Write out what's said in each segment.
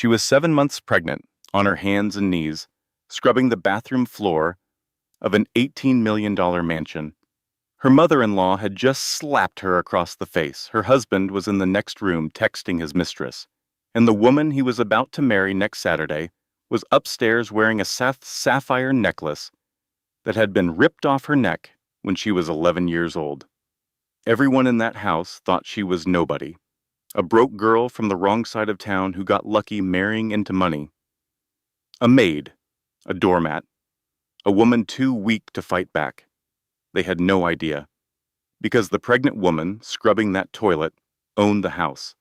She was 7 months pregnant, on her hands and knees, scrubbing the bathroom floor of an $18 million mansion. Her mother-in-law had just slapped her across the face. Her husband was in the next room texting his mistress. And the woman he was about to marry next Saturday was upstairs wearing a sapphire necklace that had been ripped off her neck when she was 11 years old. Everyone in that house thought she was nobody. A broke girl from the wrong side of town who got lucky marrying into money. A maid, a doormat, a woman too weak to fight back. They had no idea. Because the pregnant woman scrubbing that toilet owned the house.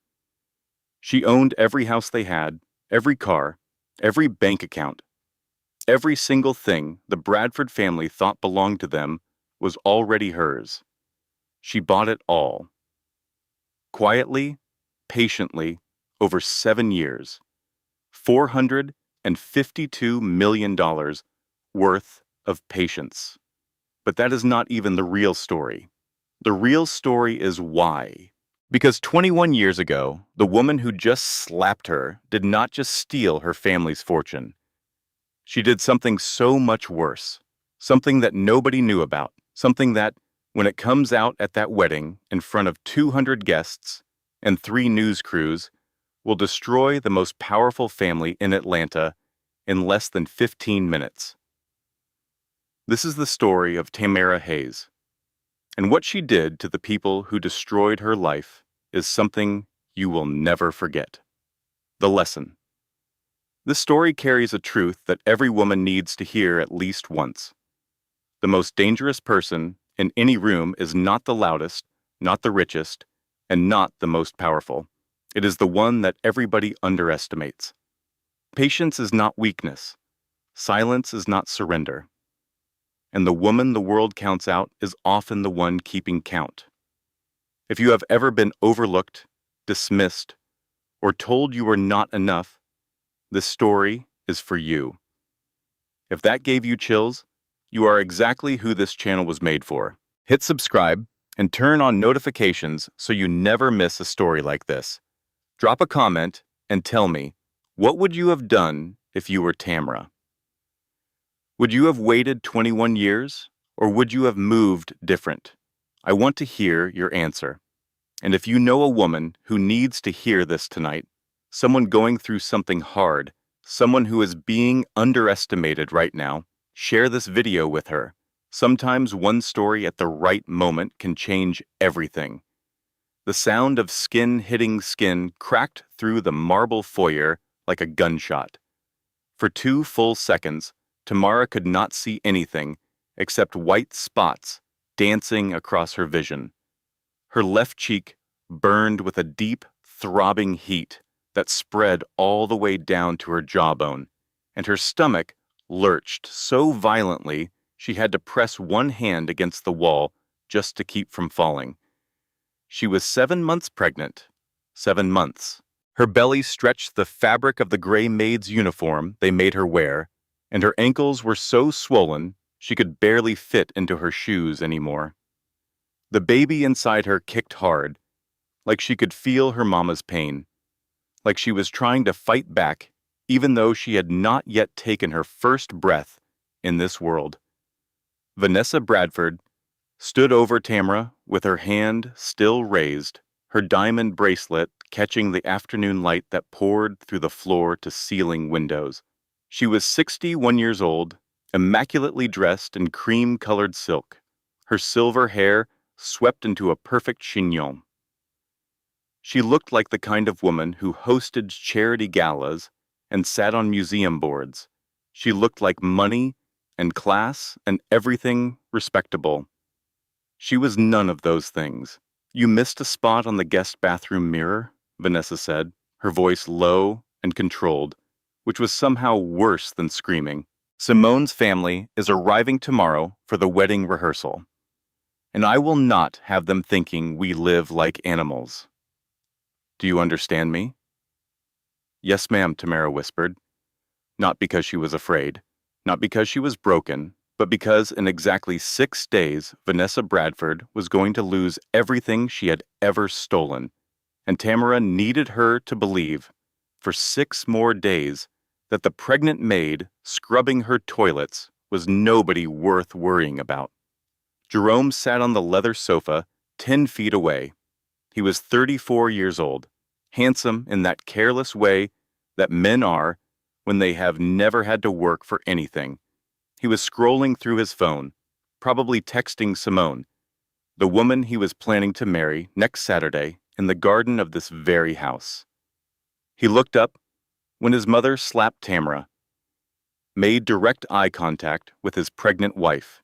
She owned every house they had, every car, every bank account. Every single thing the Bradford family thought belonged to them was already hers. She bought it all. Quietly, patiently, over 7 years. $452 million worth of patience. But that is not even the real story. The real story is why. Because 21 years ago, the woman who just slapped her did not just steal her family's fortune. She did something so much worse, something that nobody knew about, something that, when it comes out at that wedding in front of 200 guests and 3 news crews, will destroy the most powerful family in Atlanta in less than 15 minutes. This is the story of Tamara Hayes. And what she did to the people who destroyed her life is something you will never forget. The lesson. This story carries a truth that every woman needs to hear at least once. The most dangerous person in any room is not the loudest, not the richest, and not the most powerful. It is the one that everybody underestimates. Patience is not weakness. Silence is not surrender. And the woman the world counts out is often the one keeping count. If you have ever been overlooked, dismissed, or told you were not enough, this story is for you. If that gave you chills, you are exactly who this channel was made for. Hit subscribe and turn on notifications so you never miss a story like this. Drop a comment and tell me, what would you have done if you were Tamara? Would you have waited 21 years, or would you have moved different? I want to hear your answer. And if you know a woman who needs to hear this tonight, someone going through something hard, someone who is being underestimated right now, share this video with her. Sometimes one story at the right moment can change everything. The sound of skin hitting skin cracked through the marble foyer like a gunshot. For 2 full seconds, Tamara could not see anything except white spots dancing across her vision. Her left cheek burned with a deep, throbbing heat that spread all the way down to her jawbone, and her stomach lurched so violently she had to press one hand against the wall just to keep from falling. She was 7 months pregnant. 7 months. Her belly stretched the fabric of the gray maid's uniform they made her wear, and her ankles were so swollen she could barely fit into her shoes anymore. The baby inside her kicked hard, like she could feel her mama's pain, like she was trying to fight back even though she had not yet taken her first breath in this world. Vanessa Bradford stood over Tamara with her hand still raised, her diamond bracelet catching the afternoon light that poured through the floor-to-ceiling windows. She was 61 years old, immaculately dressed in cream-colored silk, her silver hair swept into a perfect chignon. She looked like the kind of woman who hosted charity galas and sat on museum boards. She looked like money and class and everything respectable. She was none of those things. "You missed a spot on the guest bathroom mirror," Vanessa said, her voice low and controlled, which was somehow worse than screaming. "Simone's family is arriving tomorrow for the wedding rehearsal, and I will not have them thinking we live like animals. Do you understand me?" "Yes, ma'am," Tamara whispered. Not because she was afraid, not because she was broken, but because in exactly 6 days, Vanessa Bradford was going to lose everything she had ever stolen, and Tamara needed her to believe for 6 more days that the pregnant maid scrubbing her toilets was nobody worth worrying about. Jerome sat on the leather sofa 10 feet away. He was 34 years old, handsome in that careless way that men are when they have never had to work for anything. He was scrolling through his phone, probably texting Simone, the woman he was planning to marry next Saturday in the garden of this very house. He looked up when his mother slapped Tamara, made direct eye contact with his pregnant wife,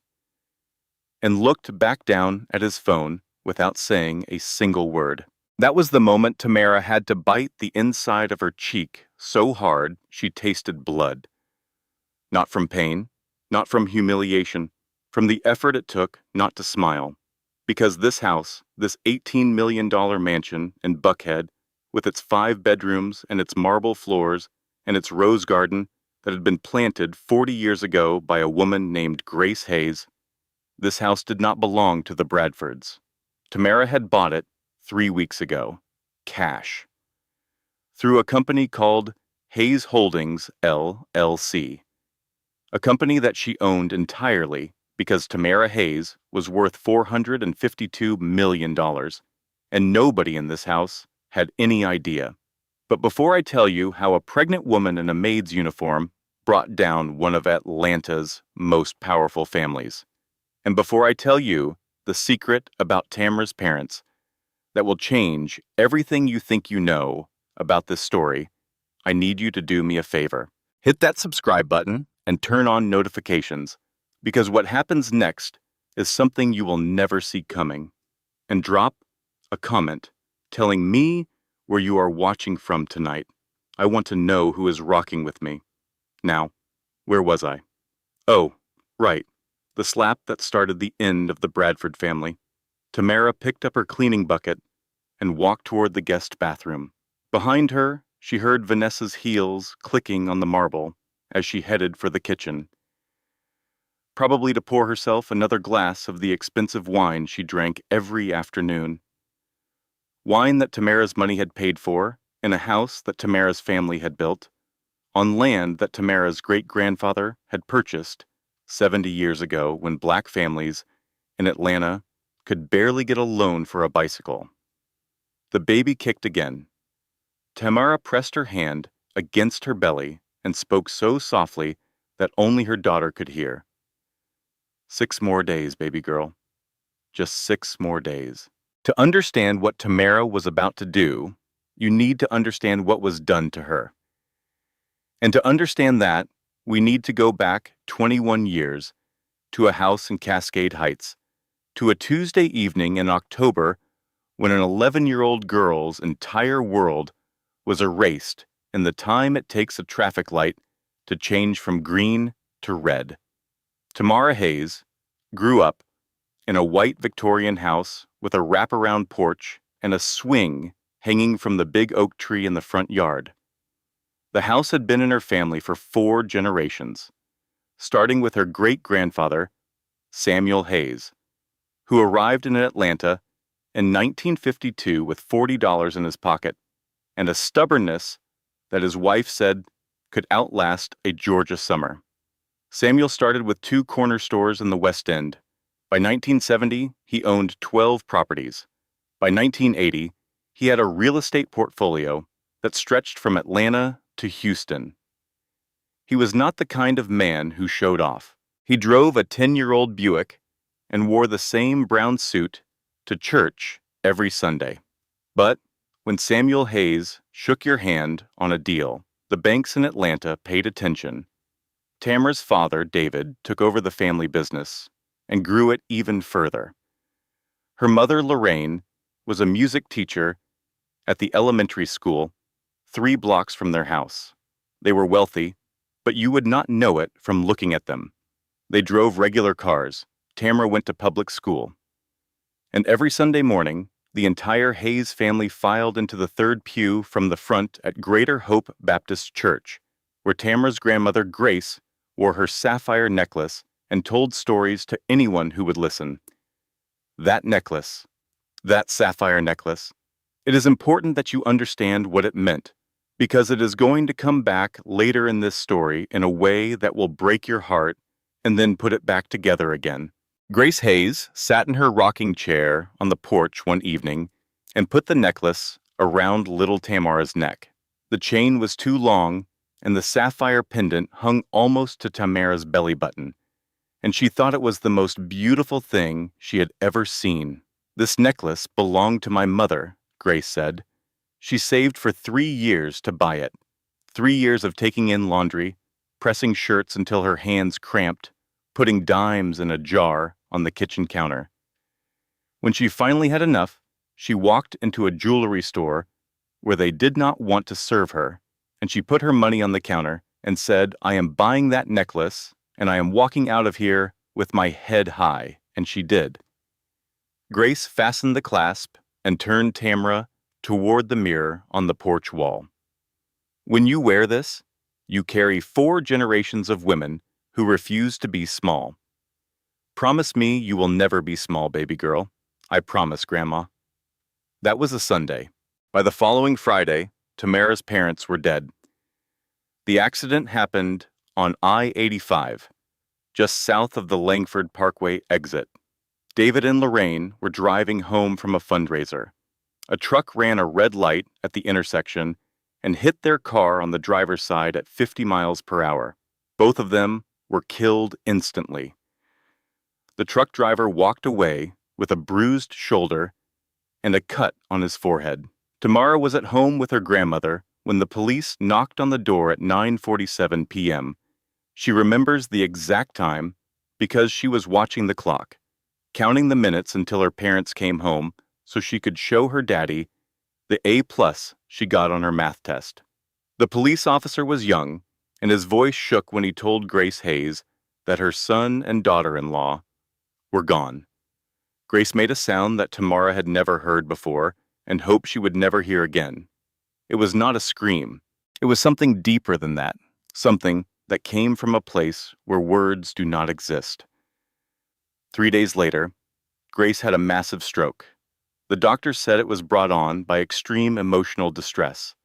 and looked back down at his phone without saying a single word. That was the moment Tamara had to bite the inside of her cheek so hard she tasted blood. Not from pain, not from humiliation, from the effort it took not to smile. Because this house, this $18 million mansion in Buckhead, with its 5 bedrooms and its marble floors and its rose garden that had been planted 40 years ago by a woman named Grace Hayes, this house did not belong to the Bradfords. Tamara had bought it 3 weeks ago, cash, through a company called Hayes Holdings, LLC, a company that she owned entirely because Tamara Hayes was worth $452 million, and nobody in this house had any idea. But before I tell you how a pregnant woman in a maid's uniform brought down one of Atlanta's most powerful families, and before I tell you the secret about Tamara's parents that will change everything you think you know about this story, I need you to do me a favor. Hit that subscribe button and turn on notifications, because what happens next is something you will never see coming. And drop a comment telling me where you are watching from tonight. I want to know who is rocking with me. Now, where was I? Oh, right, the slap that started the end of the Bradford family. Tamara picked up her cleaning bucket and walked toward the guest bathroom. Behind her, she heard Vanessa's heels clicking on the marble as she headed for the kitchen, probably to pour herself another glass of the expensive wine she drank every afternoon. Wine that Tamara's money had paid for, in a house that Tamara's family had built, on land that Tamara's great-grandfather had purchased 70 years ago when black families in Atlanta could barely get a loan for a bicycle. The baby kicked again. Tamara pressed her hand against her belly and spoke so softly that only her daughter could hear. 6 more days, baby girl. Just 6 more days. To understand what Tamara was about to do, you need to understand what was done to her. And to understand that, we need to go back 21 years to a house in Cascade Heights, to a Tuesday evening in October when an 11-year-old girl's entire world was erased in the time it takes a traffic light to change from green to red. Tamara Hayes grew up in a white Victorian house with a wraparound porch and a swing hanging from the big oak tree in the front yard. The house had been in her family for 4 generations, starting with her great-grandfather, Samuel Hayes, who arrived in Atlanta in 1952 with $40 in his pocket and a stubbornness that his wife said could outlast a Georgia summer. Samuel started with 2 corner stores in the West End. By 1970, he owned 12 properties. By 1980, he had a real estate portfolio that stretched from Atlanta to Houston. He was not the kind of man who showed off. He drove a 10-year-old Buick and wore the same brown suit to church every Sunday. But when Samuel Hayes shook your hand on a deal, the banks in Atlanta paid attention. Tamara's father, David, took over the family business and grew it even further. Her mother, Lorraine, was a music teacher at the elementary school 3 blocks from their house. They were wealthy, but you would not know it from looking at them. They drove regular cars. Tamara went to public school. And every Sunday morning, the entire Hayes family filed into the 3rd pew from the front at Greater Hope Baptist Church, where Tamara's grandmother, Grace, wore her sapphire necklace and told stories to anyone who would listen. That necklace, that sapphire necklace, it is important that you understand what it meant because it is going to come back later in this story in a way that will break your heart and then put it back together again. Grace Hayes sat in her rocking chair on the porch one evening and put the necklace around little Tamara's neck. The chain was too long, and the sapphire pendant hung almost to Tamara's belly button, and she thought it was the most beautiful thing she had ever seen. "This necklace belonged to my mother," Grace said. "She saved for 3 years to buy it. 3 years of taking in laundry, pressing shirts until her hands cramped, putting dimes in a jar on the kitchen counter. When she finally had enough, she walked into a jewelry store where they did not want to serve her, and she put her money on the counter and said, 'I am buying that necklace, and I am walking out of here with my head high,' and she did." Grace fastened the clasp and turned Tamara toward the mirror on the porch wall. "When you wear this, you carry 4 generations of women who refuse to be small. Promise me you will never be small, baby girl. I promise, Grandma." That was a Sunday. By the following Friday, Tamara's parents were dead. The accident happened on I-85, just south of the Langford Parkway exit. David and Lorraine were driving home from a fundraiser. A truck ran a red light at the intersection and hit their car on the driver's side at 50 miles per hour. Both of them were killed instantly. The truck driver walked away with a bruised shoulder and a cut on his forehead. Tamara was at home with her grandmother when the police knocked on the door at 9:47 p.m. She remembers the exact time because she was watching the clock, counting the minutes until her parents came home so she could show her daddy the A+ she got on her math test. The police officer was young, and his voice shook when he told Grace Hayes that her son and daughter-in-law were gone. Grace made a sound that Tamara had never heard before and hoped she would never hear again. It was not a scream. It was something deeper than that, something that came from a place where words do not exist. 3 days later, Grace had a massive stroke. The doctor said it was brought on by extreme emotional distress.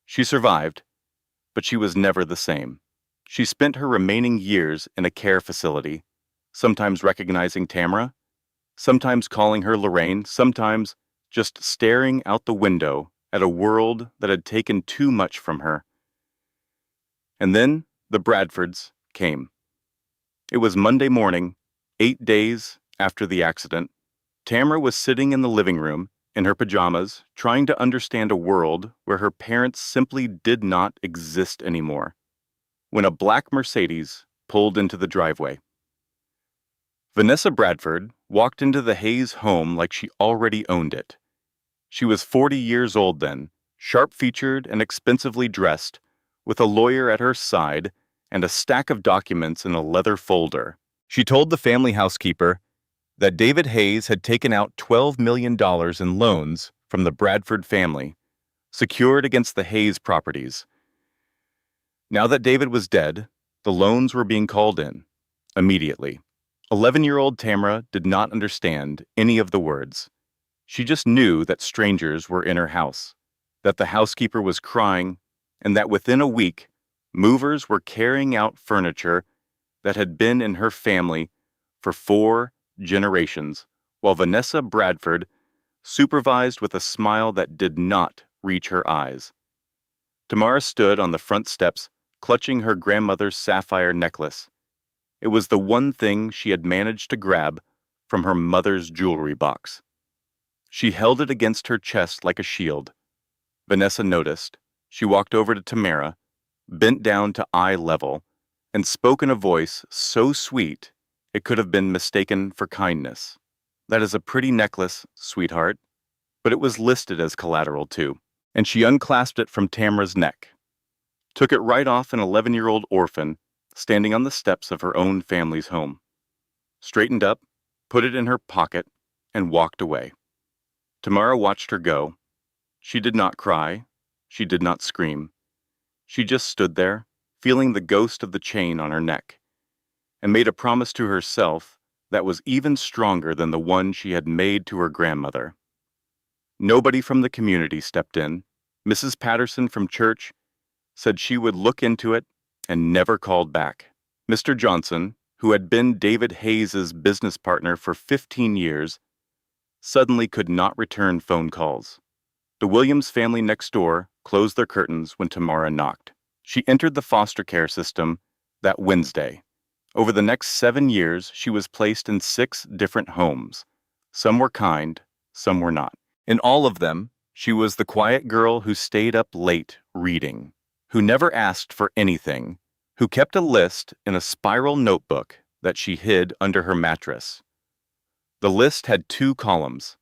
She survived, but she was never the same. She spent her remaining years in a care facility, sometimes recognizing Tamara, sometimes calling her Lorraine, sometimes just staring out the window at a world that had taken too much from her. And then the Bradfords came. It was Monday morning, 8 days after the accident. Tamara was sitting in the living room in her pajamas, trying to understand a world where her parents simply did not exist anymore, when a black Mercedes pulled into the driveway. Vanessa Bradford walked into the Hayes home like she already owned it. She was 40 years old then, sharp-featured and expensively dressed, with a lawyer at her side and a stack of documents in a leather folder. She told the family housekeeper that David Hayes had taken out $12 million in loans from the Bradford family, secured against the Hayes properties. Now that David was dead, the loans were being called in, immediately. 11-year-old Tamara did not understand any of the words. She just knew that strangers were in her house, that the housekeeper was crying, and that within a week, movers were carrying out furniture that had been in her family for 4 generations, while Vanessa Bradford supervised with a smile that did not reach her eyes. Tamara stood on the front steps, clutching her grandmother's sapphire necklace. It was the one thing she had managed to grab from her mother's jewelry box. She held it against her chest like a shield. Vanessa noticed. She walked over to Tamara, bent down to eye level, and spoke in a voice so sweet it could have been mistaken for kindness. "That is a pretty necklace, sweetheart," but it was listed as collateral too, and she unclasped it from Tamara's neck, took it right off an 11-year-old orphan standing on the steps of her own family's home, straightened up, put it in her pocket, and walked away. Tamara watched her go. She did not cry. She did not scream. She just stood there, feeling the ghost of the chain on her neck, and made a promise to herself that was even stronger than the one she had made to her grandmother. Nobody from the community stepped in. Mrs. Patterson from church said she would look into it and never called back. Mr. Johnson, who had been David Hayes's business partner for 15 years, suddenly could not return phone calls. The Williams family next door closed their curtains when Tamara knocked. She entered the foster care system that Wednesday. Over the next 7 years, she was placed in 6 different homes. Some were kind, some were not. In all of them, she was the quiet girl who stayed up late reading, who never asked for anything, who kept a list in a spiral notebook that she hid under her mattress. The list had 2 columns.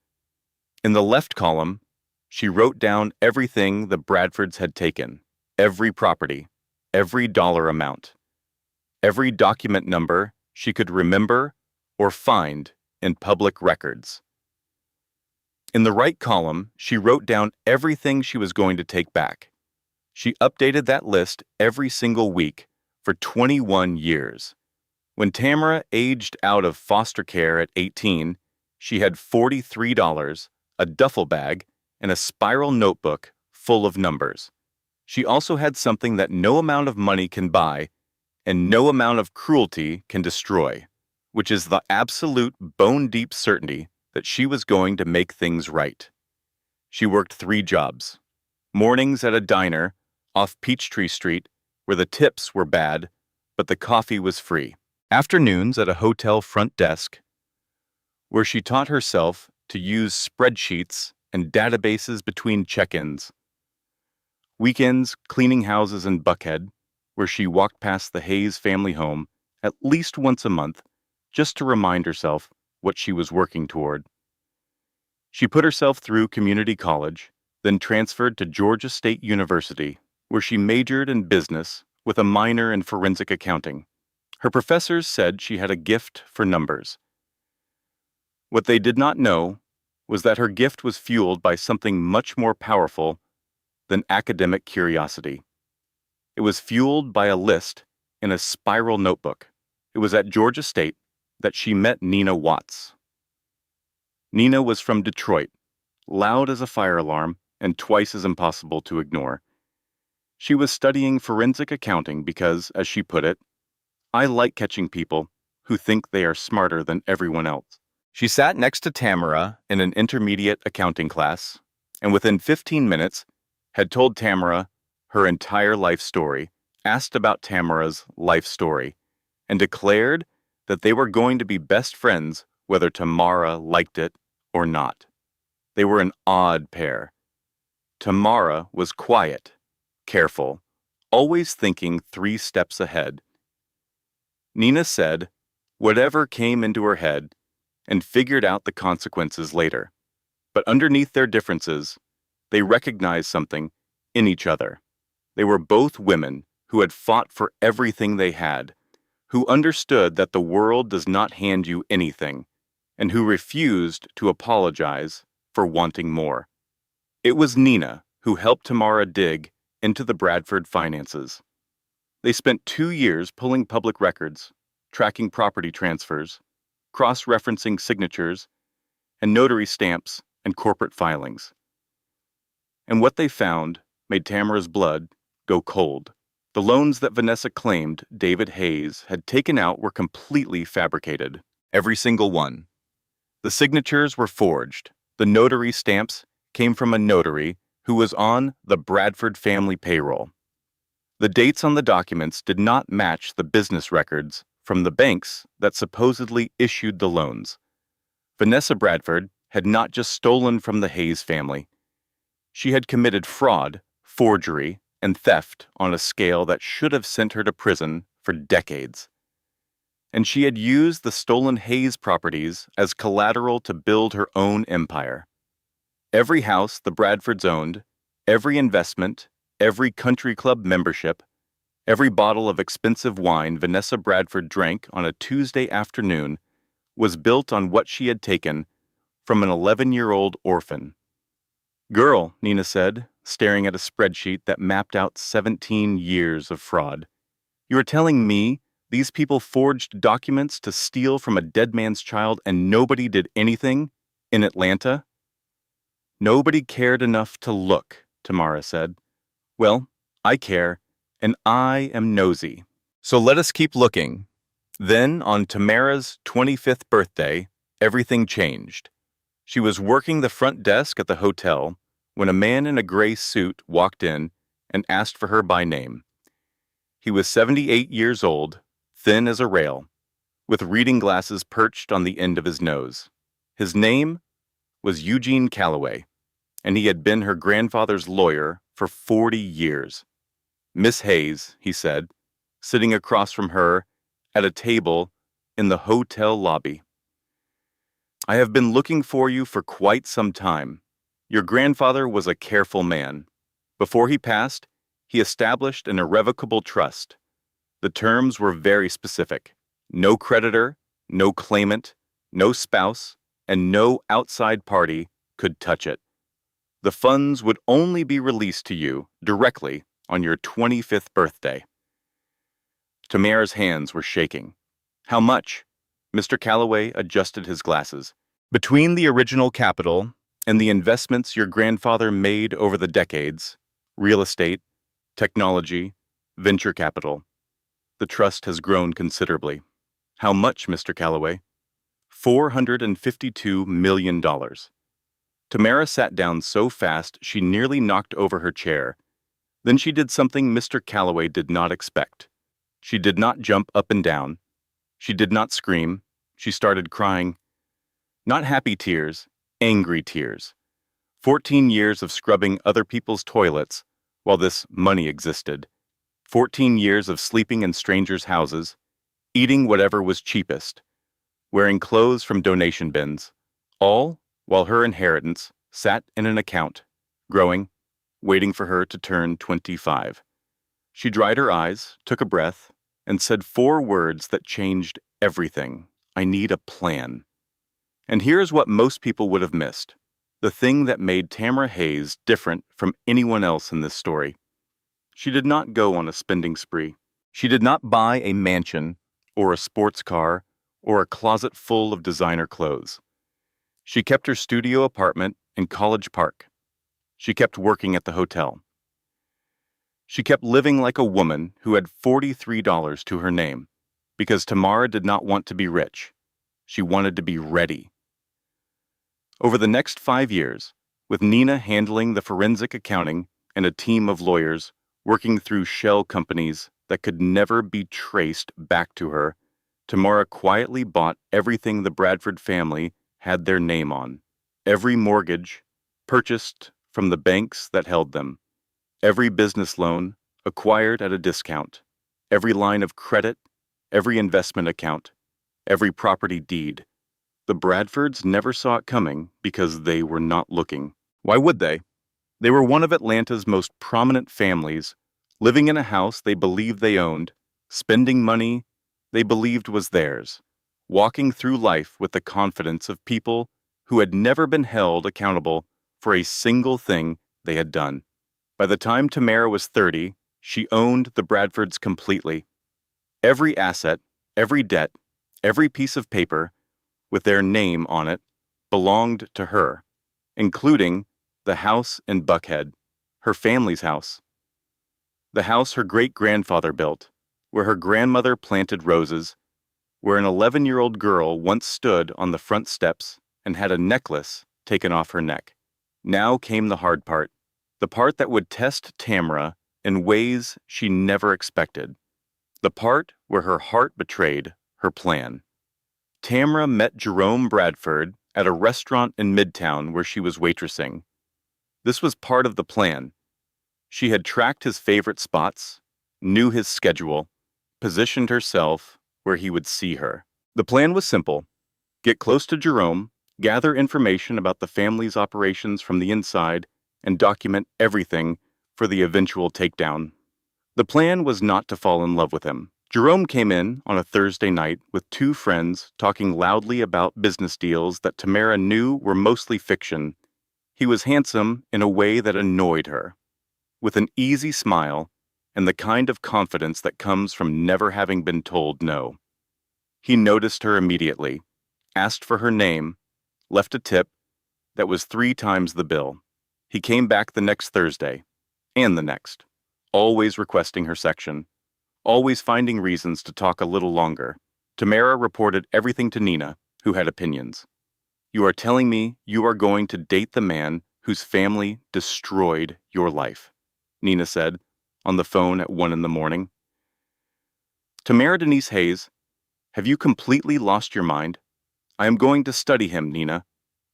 In the left column, she wrote down everything the Bradfords had taken, every property, every dollar amount, every document number she could remember or find in public records. In the right column, she wrote down everything she was going to take back. She updated that list every single week for 21 years. When Tamara aged out of foster care at 18, she had $43, a duffel bag, and a spiral notebook full of numbers. She also had something that no amount of money can buy and no amount of cruelty can destroy, which is the absolute bone-deep certainty that she was going to make things right. She worked 3 jobs. Mornings at a diner off Peachtree Street where the tips were bad, but the coffee was free. Afternoons at a hotel front desk where she taught herself to use spreadsheets and databases between check-ins. Weekends cleaning houses in Buckhead, where she walked past the Hayes family home at least once a month just to remind herself what she was working toward. She put herself through community college, then transferred to Georgia State University, where she majored in business with a minor in forensic accounting. Her professors said she had a gift for numbers. What they did not know was that her gift was fueled by something much more powerful than academic curiosity. It was fueled by a list in a spiral notebook. It was at Georgia State that she met Nina Watts. Nina was from Detroit, loud as a fire alarm and twice as impossible to ignore. She was studying forensic accounting because, as she put it, I like catching people who think they are smarter than everyone else. She sat next to Tamara in an intermediate accounting class, and within 15 minutes had told Tamara her entire life story, asked about Tamara's life story, and declared that they were going to be best friends whether Tamara liked it or not. They were an odd pair. Tamara was quiet, careful, always thinking 3 steps ahead. Nina said whatever came into her head and figured out the consequences later. But underneath their differences, they recognized something in each other. They were both women who had fought for everything they had, who understood that the world does not hand you anything, and who refused to apologize for wanting more. It was Nina who helped Tamara dig into the Bradford finances. They spent 2 years pulling public records, tracking property transfers, cross-referencing signatures, and notary stamps and corporate filings. And what they found made Tamara's blood go cold. The loans that Vanessa claimed David Hayes had taken out were completely fabricated. Every single one. The signatures were forged. The notary stamps came from a notary who was on the Bradford family payroll. The dates on the documents did not match the business records from the banks that supposedly issued the loans. Vanessa Bradford had not just stolen from the Hayes family. She had committed fraud, forgery, and theft on a scale that should have sent her to prison for decades. And she had used the stolen Hayes properties as collateral to build her own empire. Every house the Bradfords owned, every investment, every country club membership, every bottle of expensive wine Vanessa Bradford drank on a Tuesday afternoon was built on what she had taken from an 11-year-old orphan. "Girl," Nina said, staring at a spreadsheet that mapped out 17 years of fraud. "You are telling me these people forged documents to steal from a dead man's child and nobody did anything in Atlanta? Nobody cared enough to look," Tamara said. Well, I care, and I am nosy. So let us keep looking. Then, on Tamara's 25th birthday, everything changed. She was working the front desk at the hotel when a man in a gray suit walked in and asked for her by name. He was 78 years old, thin as a rail, with reading glasses perched on the end of his nose. His name was Eugene Calloway, and he had been her grandfather's lawyer for 40 years. Miss Hayes, he said, sitting across from her at a table in the hotel lobby. I have been looking for you for quite some time. Your grandfather was a careful man. Before he passed, he established an irrevocable trust. The terms were very specific. No creditor, no claimant, no spouse, and no outside party could touch it. The funds would only be released to you directly on your 25th birthday. Tamara's hands were shaking. How much? Mr. Calloway adjusted his glasses. Between the original capital and the investments your grandfather made over the decades, real estate, technology, venture capital, the trust has grown considerably. How much, Mr. Calloway? $452 million. Tamara sat down so fast she nearly knocked over her chair. Then she did something Mr. Calloway did not expect. She did not jump up and down. She did not scream. She started crying. Not happy tears, angry tears. 14 years of scrubbing other people's toilets while this money existed. 14 years of sleeping in strangers' houses, eating whatever was cheapest, wearing clothes from donation bins, all while her inheritance sat in an account, growing, waiting for her to turn 25. She dried her eyes, took a breath, and said 4 words that changed everything. I need a plan. And here's what most people would have missed. The thing that made Tamara Hayes different from anyone else in this story. She did not go on a spending spree. She did not buy a mansion or a sports car or a closet full of designer clothes. She kept her studio apartment in College Park. She kept working at the hotel. She kept living like a woman who had $43 to her name, because Tamara did not want to be rich. She wanted to be ready. Over the next 5 years, with Nina handling the forensic accounting and a team of lawyers working through shell companies that could never be traced back to her, Tamara quietly bought everything the Bradford family had their name on. Every mortgage purchased from the banks that held them. Every business loan acquired at a discount. Every line of credit, every investment account, every property deed. The Bradfords never saw it coming because they were not looking. Why would they? They were one of Atlanta's most prominent families, living in a house they believed they owned, spending money they believed was theirs, walking through life with the confidence of people who had never been held accountable for a single thing they had done. By the time Tamara was 30, she owned the Bradfords completely. Every asset, every debt, every piece of paper with their name on it belonged to her, including the house in Buckhead, her family's house. The house her great-grandfather built, where her grandmother planted roses, where an 11-year-old girl once stood on the front steps and had a necklace taken off her neck. Now came the hard part, the part that would test Tamara in ways she never expected, the part where her heart betrayed her plan. Tamara met Jerome Bradford at a restaurant in Midtown where she was waitressing. This was part of the plan. She had tracked his favorite spots, knew his schedule, positioned herself where he would see her. The plan was simple. Get close to Jerome, gather information about the family's operations from the inside, and document everything for the eventual takedown. The plan was not to fall in love with him. Jerome came in on a Thursday night with 2 friends talking loudly about business deals that Tamara knew were mostly fiction. He was handsome in a way that annoyed her, with an easy smile and the kind of confidence that comes from never having been told no. He noticed her immediately, asked for her name, left a tip that was 3 times the bill. He came back the next Thursday, and the next, always requesting her section, always finding reasons to talk a little longer. Tamara reported everything to Nina, who had opinions. "You are telling me you are going to date the man whose family destroyed your life," Nina said, on the phone at 1 in the morning. "Tamara Denise Hayes, have you completely lost your mind? I am going to study him, Nina.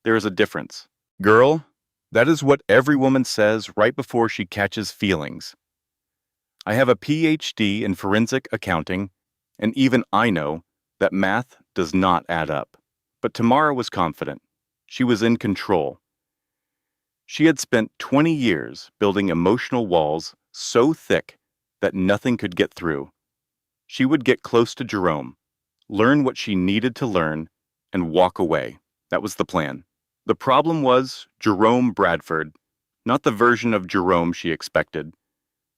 There is a difference." Girl, that is what every woman says right before she catches feelings. I have a PhD in forensic accounting, and even I know that math does not add up. But Tamara was confident. She was in control. She had spent 20 years building emotional walls so thick that nothing could get through. She would get close to Jerome, learn what she needed to learn, and walk away. That was the plan. The problem was Jerome Bradford, not the version of Jerome she expected,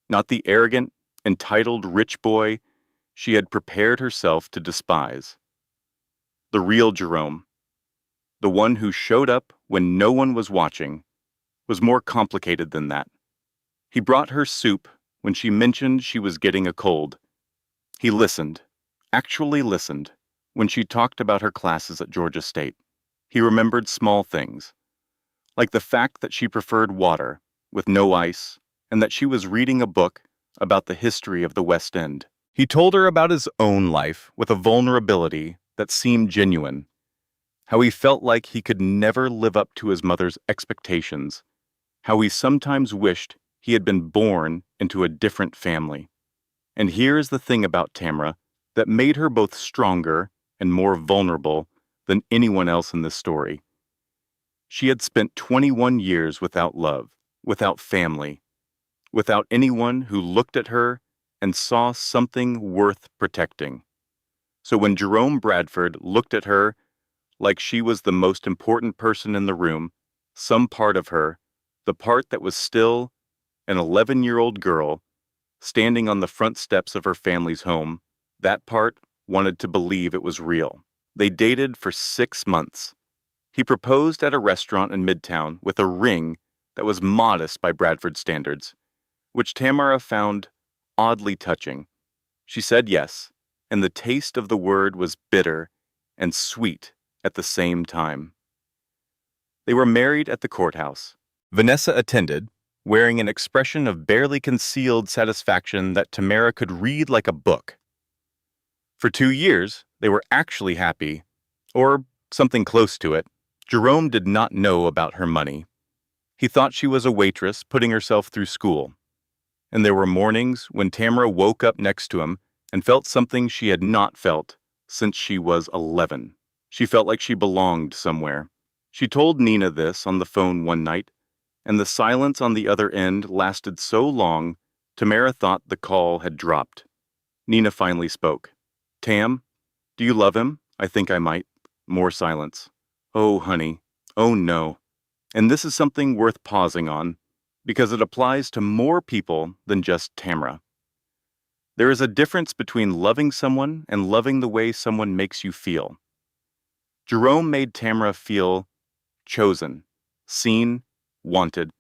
not the arrogant, entitled rich boy she had prepared herself to despise. The real Jerome, the one who showed up when no one was watching, was more complicated than that. He brought her soup when she mentioned she was getting a cold. He listened, actually listened, when she talked about her classes at Georgia State. He remembered small things, like the fact that she preferred water with no ice and that she was reading a book about the history of the West End. He told her about his own life with a vulnerability that seemed genuine, how he felt like he could never live up to his mother's expectations, how he sometimes wished he had been born into a different family. And here is the thing about Tamara that made her both stronger and more vulnerable than anyone else in this story. She had spent 21 years without love, without family, without anyone who looked at her and saw something worth protecting. So when Jerome Bradford looked at her like she was the most important person in the room, some part of her, the part that was still an 11-year-old girl, standing on the front steps of her family's home, that part wanted to believe it was real. They dated for 6 months. He proposed at a restaurant in Midtown with a ring that was modest by Bradford standards, which Tamara found oddly touching. She said yes, and the taste of the word was bitter and sweet at the same time. They were married at the courthouse. Vanessa attended, wearing an expression of barely concealed satisfaction that Tamara could read like a book. For 2 years, they were actually happy, or something close to it. Jerome did not know about her money. He thought she was a waitress putting herself through school. And there were mornings when Tamara woke up next to him and felt something she had not felt since she was 11. She felt like she belonged somewhere. She told Nina this on the phone one night, and the silence on the other end lasted so long, Tamara thought the call had dropped. Nina finally spoke. "Tam, do you love him? I think I might." More silence. "Oh, honey. Oh, no." And this is something worth pausing on, because it applies to more people than just Tamara. There is a difference between loving someone and loving the way someone makes you feel. Jerome made Tamara feel chosen, seen, wanted.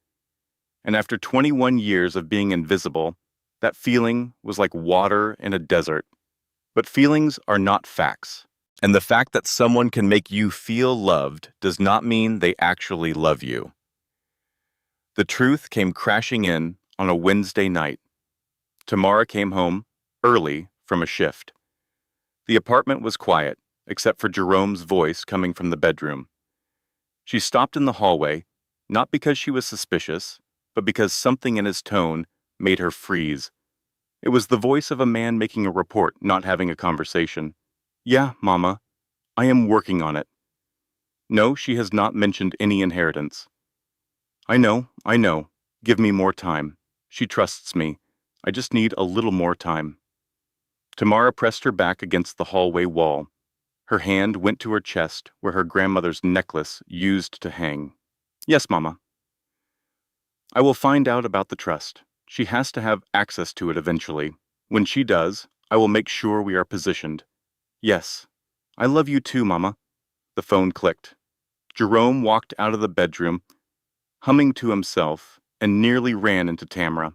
And after 21 years of being invisible, that feeling was like water in a desert. But feelings are not facts. And the fact that someone can make you feel loved does not mean they actually love you. The truth came crashing in on a Wednesday night. Tamara came home early from a shift. The apartment was quiet, except for Jerome's voice coming from the bedroom. She stopped in the hallway, not because she was suspicious, but because something in his tone made her freeze. It was the voice of a man making a report, not having a conversation. "Yeah, Mama, I am working on it." No, she has not mentioned any inheritance. I know. Give me more time. She trusts me. I just need a little more time." Tamara pressed her back against the hallway wall. Her hand went to her chest where her grandmother's necklace used to hang. "Yes, Mama. I will find out about the trust. She has to have access to it eventually. When she does, I will make sure we are positioned. Yes. I love you too, Mama." The phone clicked. Jerome walked out of the bedroom, humming to himself, and nearly ran into Tamara.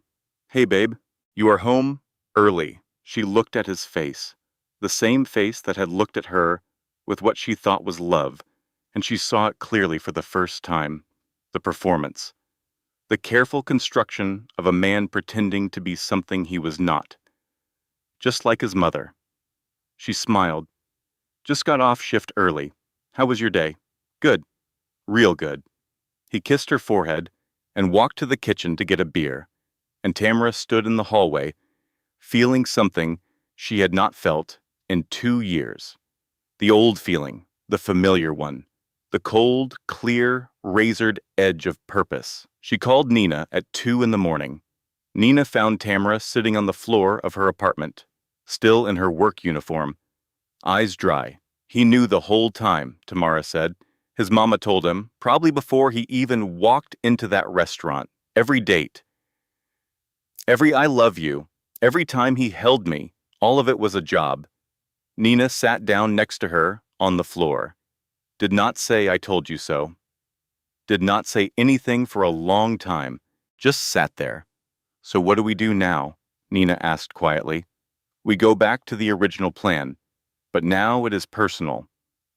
"Hey, babe, you are home early." She looked at his face, the same face that had looked at her with what she thought was love, and she saw it clearly for the first time. The performance. The careful construction of a man pretending to be something he was not. Just like his mother. She smiled. "Just got off shift early. How was your day?" "Good. Real good." He kissed her forehead and walked to the kitchen to get a beer, and Tamara stood in the hallway, feeling something she had not felt in 2 years. The old feeling, the familiar one, the cold, clear, razored edge of purpose. She called Nina at 2 in the morning. Nina found Tamara sitting on the floor of her apartment, still in her work uniform, eyes dry. He knew the whole time, Tamara said. His mama told him, probably before he even walked into that restaurant. Every date, every "I love you," every time he held me, all of it was a job. Nina sat down next to her on the floor. Did not say "I told you so." Did not say anything for a long time. Just sat there. "So what do we do now?" Nina asked quietly. "We go back to the original plan. But now it is personal.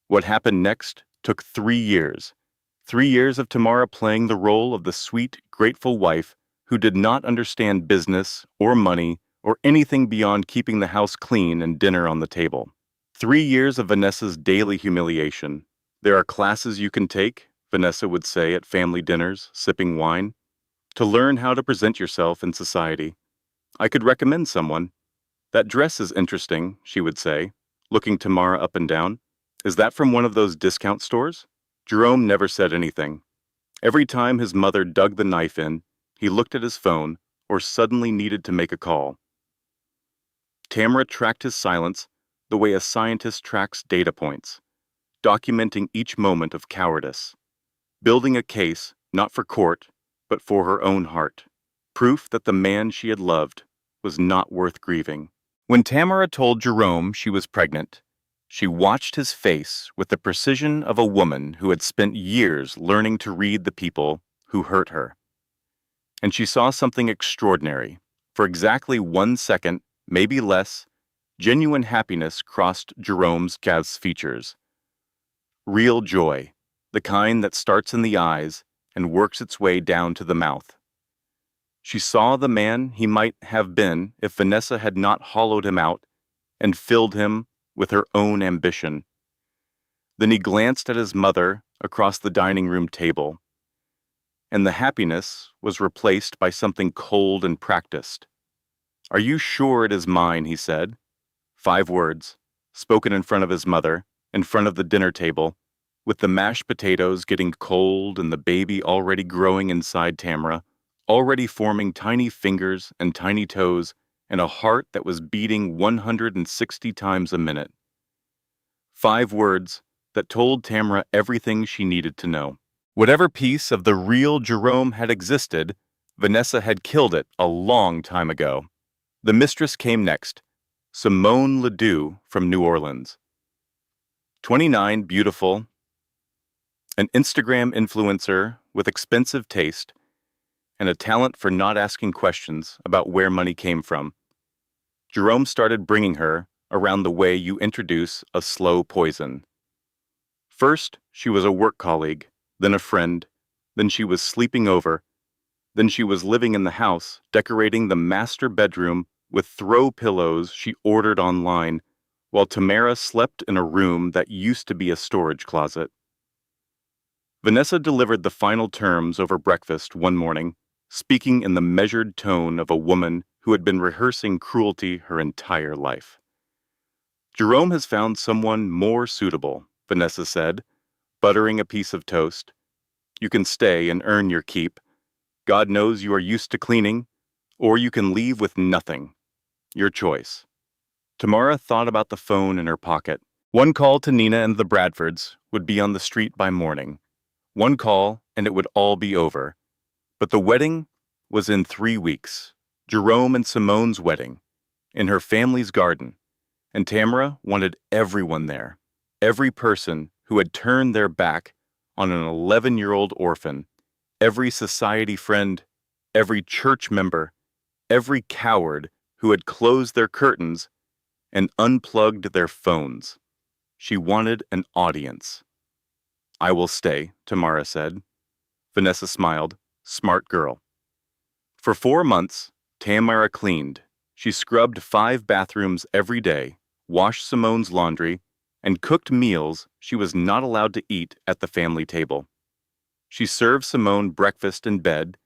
What happened next took 3 years. 3 years of Tamara playing the role of the sweet, grateful wife who did not understand business or money or anything beyond keeping the house clean and dinner on the table. 3 years of Vanessa's daily humiliation. There are classes you can take, Vanessa would say at family dinners, sipping wine, to learn how to present yourself in society. "I could recommend someone. That dress is interesting," she would say, looking Tamara up and down. "Is that from one of those discount stores?" Jerome never said anything. Every time his mother dug the knife in, he looked at his phone or suddenly needed to make a call. Tamara tracked his silence the way a scientist tracks data points, documenting each moment of cowardice, building a case not for court, but for her own heart, proof that the man she had loved was not worth grieving. When Tamara told Jerome she was pregnant, she watched his face with the precision of a woman who had spent years learning to read the people who hurt her. And she saw something extraordinary. For exactly 1 second, maybe less, genuine happiness crossed Jerome's features. Real joy, the kind that starts in the eyes and works its way down to the mouth. She saw the man he might have been if Vanessa had not hollowed him out and filled him with her own ambition. Then he glanced at his mother across the dining room table, and the happiness was replaced by something cold and practiced. "Are you sure it is mine?" he said. 5 words, spoken in front of his mother, in front of the dinner table, with the mashed potatoes getting cold and the baby already growing inside Tamara, already forming tiny fingers and tiny toes, and a heart that was beating 160 times a minute. 5 words that told Tamara everything she needed to know. Whatever piece of the real Jerome had existed, Vanessa had killed it a long time ago. The mistress came next, Simone Ledoux from New Orleans. 29, beautiful, an Instagram influencer with expensive taste, and a talent for not asking questions about where money came from. Jerome started bringing her around the way you introduce a slow poison. First, she was a work colleague, then a friend, then she was sleeping over, then she was living in the house, decorating the master bedroom with throw pillows she ordered online, while Tamara slept in a room that used to be a storage closet. Vanessa delivered the final terms over breakfast one morning, speaking in the measured tone of a woman who had been rehearsing cruelty her entire life. "Jerome has found someone more suitable," Vanessa said, buttering a piece of toast. "You can stay and earn your keep. God knows you are used to cleaning, or you can leave with nothing. Your choice." Tamara thought about the phone in her pocket. One call to Nina and the Bradfords would be on the street by morning. One call, and it would all be over. But the wedding was in 3 weeks. Jerome and Simone's wedding, in her family's garden. And Tamara wanted everyone there, every person who had turned their back on an 11-year-old orphan, Every society friend, every church member, every coward who had closed their curtains and unplugged their phones. She wanted an audience. "I will stay," Tamara said. Vanessa smiled. Smart girl. For 4 months, Tamara cleaned. She scrubbed 5 bathrooms every day, washed Simone's laundry, and cooked meals she was not allowed to eat at the family table. She served Simone breakfast in bed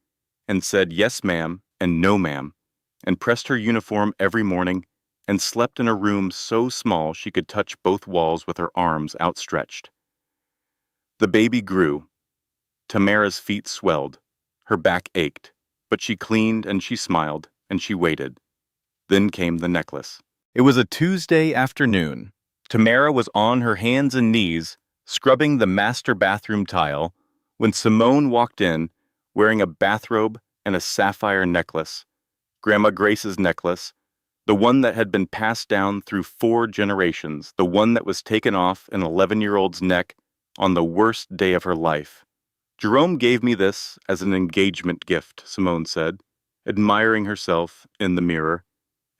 and said yes ma'am and no ma'am, and pressed her uniform every morning and slept in a room so small she could touch both walls with her arms outstretched. The baby grew. Tamara's feet swelled. Her back ached, but she cleaned and she smiled and she waited. Then came the necklace. It was a Tuesday afternoon. Tamara was on her hands and knees, scrubbing the master bathroom tile, when Simone walked in, wearing a bathrobe and a sapphire necklace, Grandma Grace's necklace, the one that had been passed down through 4 generations, the one that was taken off an 11-year-old's neck on the worst day of her life. "Jerome gave me this as an engagement gift," Simone said, admiring herself in the mirror.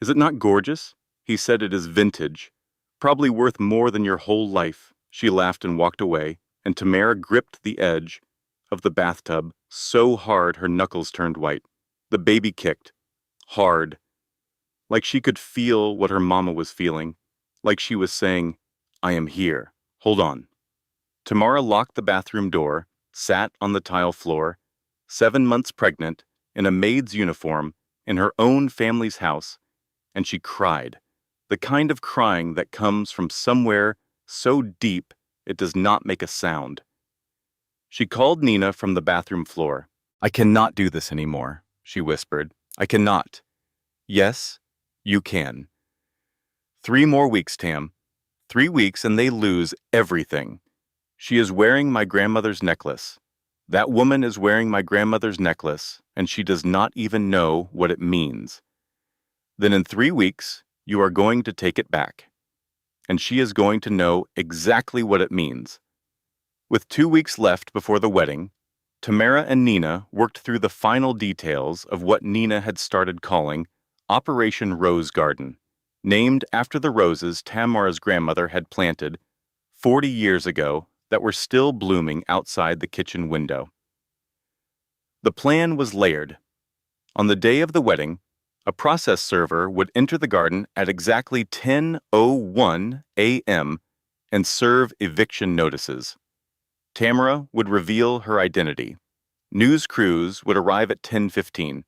"Is it not gorgeous?" He said it is vintage. "Probably worth more than your whole life." She laughed and walked away, and Tamara gripped the edge of the bathtub so hard her knuckles turned white. The baby kicked. Hard. Like she could feel what her mama was feeling. Like she was saying, "I am here. Hold on." Tamara locked the bathroom door, sat on the tile floor, 7 months pregnant, in a maid's uniform, in her own family's house, and she cried, the kind of crying that comes from somewhere so deep it does not make a sound. She called Nina from the bathroom floor. "I cannot do this anymore," she whispered. "I cannot." "Yes, you can." 3 more weeks, Tam. 3 weeks and they lose everything. She is wearing my grandmother's necklace. That woman is wearing my grandmother's necklace, and she does not even know what it means. Then in 3 weeks, you are going to take it back. And she is going to know exactly what it means. With 2 weeks left before the wedding, Tamara and Nina worked through the final details of what Nina had started calling Operation Rose Garden, named after the roses Tamara's grandmother had planted 40 years ago that were still blooming outside the kitchen window. The plan was layered. On the day of the wedding, a process server would enter the garden at exactly 10:01 a.m. and serve eviction notices. Tamara would reveal her identity. News crews would arrive at 10:15.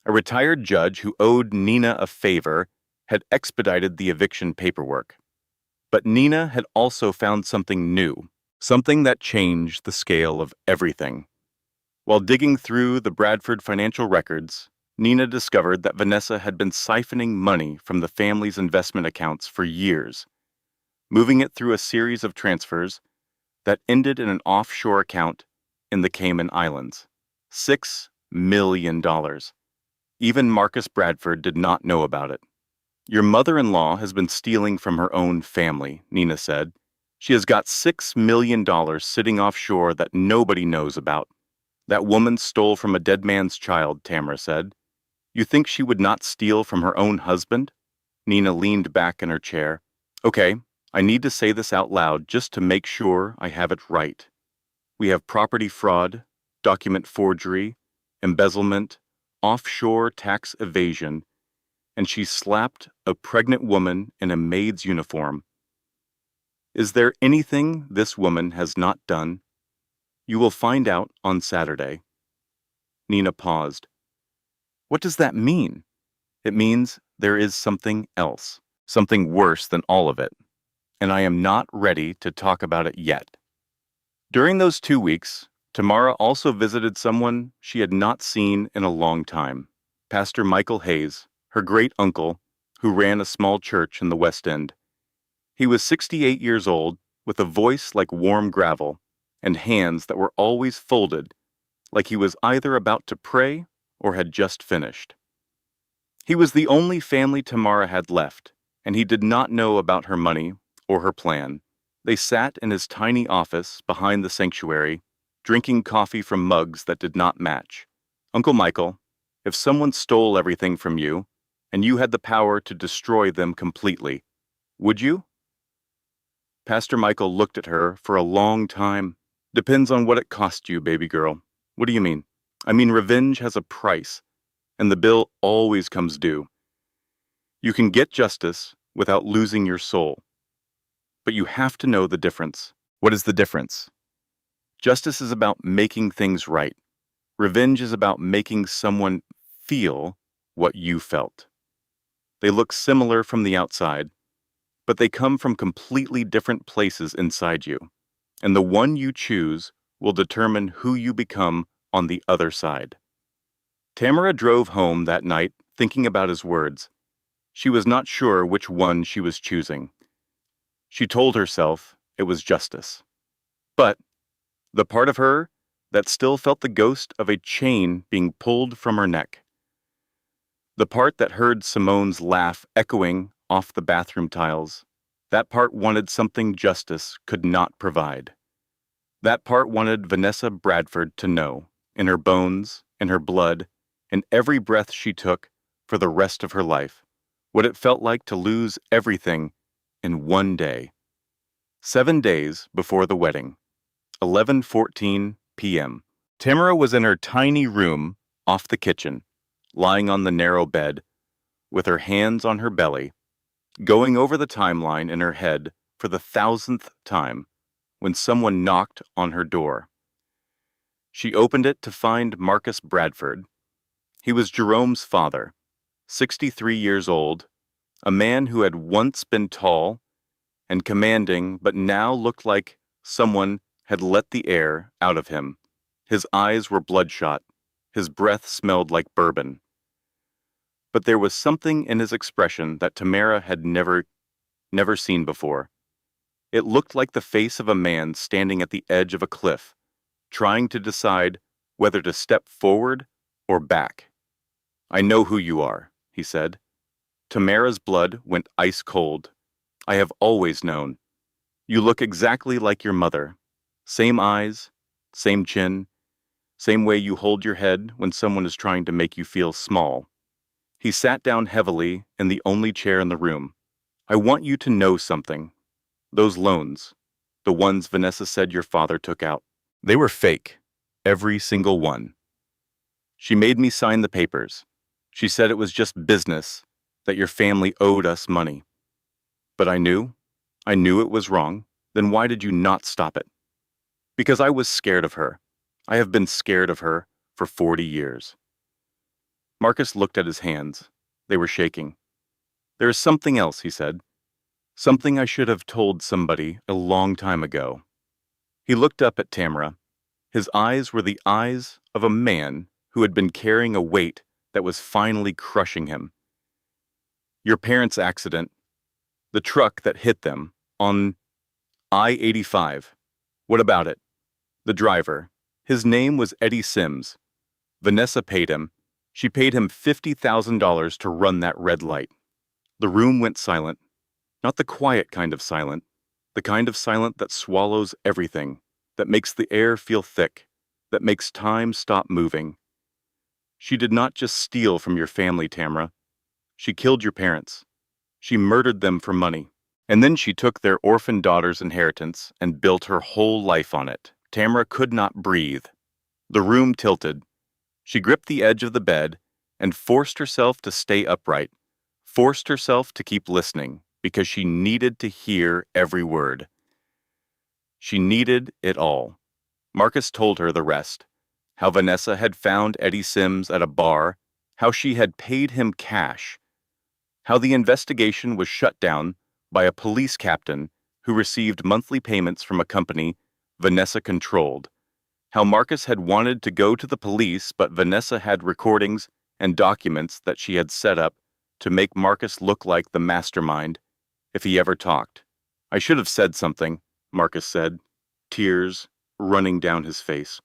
A retired judge who owed Nina a favor had expedited the eviction paperwork. But Nina had also found something new, something that changed the scale of everything. While digging through the Bradford financial records, Nina discovered that Vanessa had been siphoning money from the family's investment accounts for years, moving it through a series of transfers that ended in an offshore account in the Cayman Islands. $6 million. Even Marcus Bradford did not know about it. "Your mother-in-law has been stealing from her own family," Nina said. "She has got $6 million sitting offshore that nobody knows about." "That woman stole from a dead man's child," Tamara said. "You think she would not steal from her own husband?" Nina leaned back in her chair. "Okay, I need to say this out loud just to make sure I have it right. We have property fraud, document forgery, embezzlement, offshore tax evasion, and she slapped a pregnant woman in a maid's uniform. Is there anything this woman has not done? You will find out on Saturday." Nina paused. "What does that mean?" "It means there is something else, something worse than all of it, and I am not ready to talk about it yet." During those 2 weeks, Tamara also visited someone she had not seen in a long time, Pastor Michael Hayes, her great-uncle, who ran a small church in the West End. He was 68 years old, with a voice like warm gravel, and hands that were always folded, like he was either about to pray or had just finished. He was the only family Tamara had left, and he did not know about her money or her plan. They sat in his tiny office behind the sanctuary, drinking coffee from mugs that did not match. Uncle Michael, if someone stole everything from you, and you had the power to destroy them completely, would you? Pastor Michael looked at her for a long time. Depends on what it cost you, baby girl. What do you mean? I mean, revenge has a price, and the bill always comes due. You can get justice without losing your soul, but you have to know the difference. What is the difference? Justice is about making things right. Revenge is about making someone feel what you felt. They look similar from the outside, but they come from completely different places inside you, and the one you choose will determine who you become on the other side. Tamara drove home that night thinking about his words. She was not sure which one she was choosing. She told herself it was justice. But the part of her that still felt the ghost of a chain being pulled from her neck. The part that heard Simone's laugh echoing off the bathroom tiles. That part wanted something justice could not provide. That part wanted Vanessa Bradford to know, in her bones, in her blood, in every breath she took for the rest of her life, what it felt like to lose everything in one day. 7 days before the wedding, 11:14 p.m. Tamara was in her tiny room off the kitchen, lying on the narrow bed, with her hands on her belly, going over the timeline in her head for the 1,000th time, when someone knocked on her door. She opened it to find Marcus Bradford. He was Jerome's father, 63 years old, a man who had once been tall and commanding but now looked like someone had let the air out of him. His eyes were bloodshot. His breath smelled like bourbon. But there was something in his expression that Tamara had never seen before. It looked like the face of a man standing at the edge of a cliff, trying to decide whether to step forward or back. "I know who you are," he said. Tamara's blood went ice cold. "I have always known. You look exactly like your mother. Same eyes, same chin, same way you hold your head when someone is trying to make you feel small." He sat down heavily in the only chair in the room. "I want you to know something. Those loans, the ones Vanessa said your father took out, they were fake. Every single one. She made me sign the papers. She said it was just business, that your family owed us money. But I knew it was wrong. Then why did you not stop it?" "Because I was scared of her. I have been scared of her for 40 years. Marcus looked at his hands. They were shaking. "There is something else," he said. "Something I should have told somebody a long time ago." He looked up at Tamara. His eyes were the eyes of a man who had been carrying a weight that was finally crushing him. "Your parents' accident, the truck that hit them, on I-85. What about it?" "The driver. His name was Eddie Sims. Vanessa paid him. She paid him $50,000 to run that red light." The room went silent. Not the quiet kind of silent, the kind of silent that swallows everything, that makes the air feel thick, that makes time stop moving. "She did not just steal from your family, Tamara. She killed your parents. She murdered them for money. And then she took their orphan daughter's inheritance and built her whole life on it." Tamara could not breathe. The room tilted. She gripped the edge of the bed and forced herself to stay upright, forced herself to keep listening, because she needed to hear every word. She needed it all. Marcus told her the rest. How Vanessa had found Eddie Sims at a bar, how she had paid him cash, how the investigation was shut down by a police captain who received monthly payments from a company Vanessa controlled, how Marcus had wanted to go to the police, but Vanessa had recordings and documents that she had set up to make Marcus look like the mastermind if he ever talked. "I should have said something," Marcus said, tears running down his face.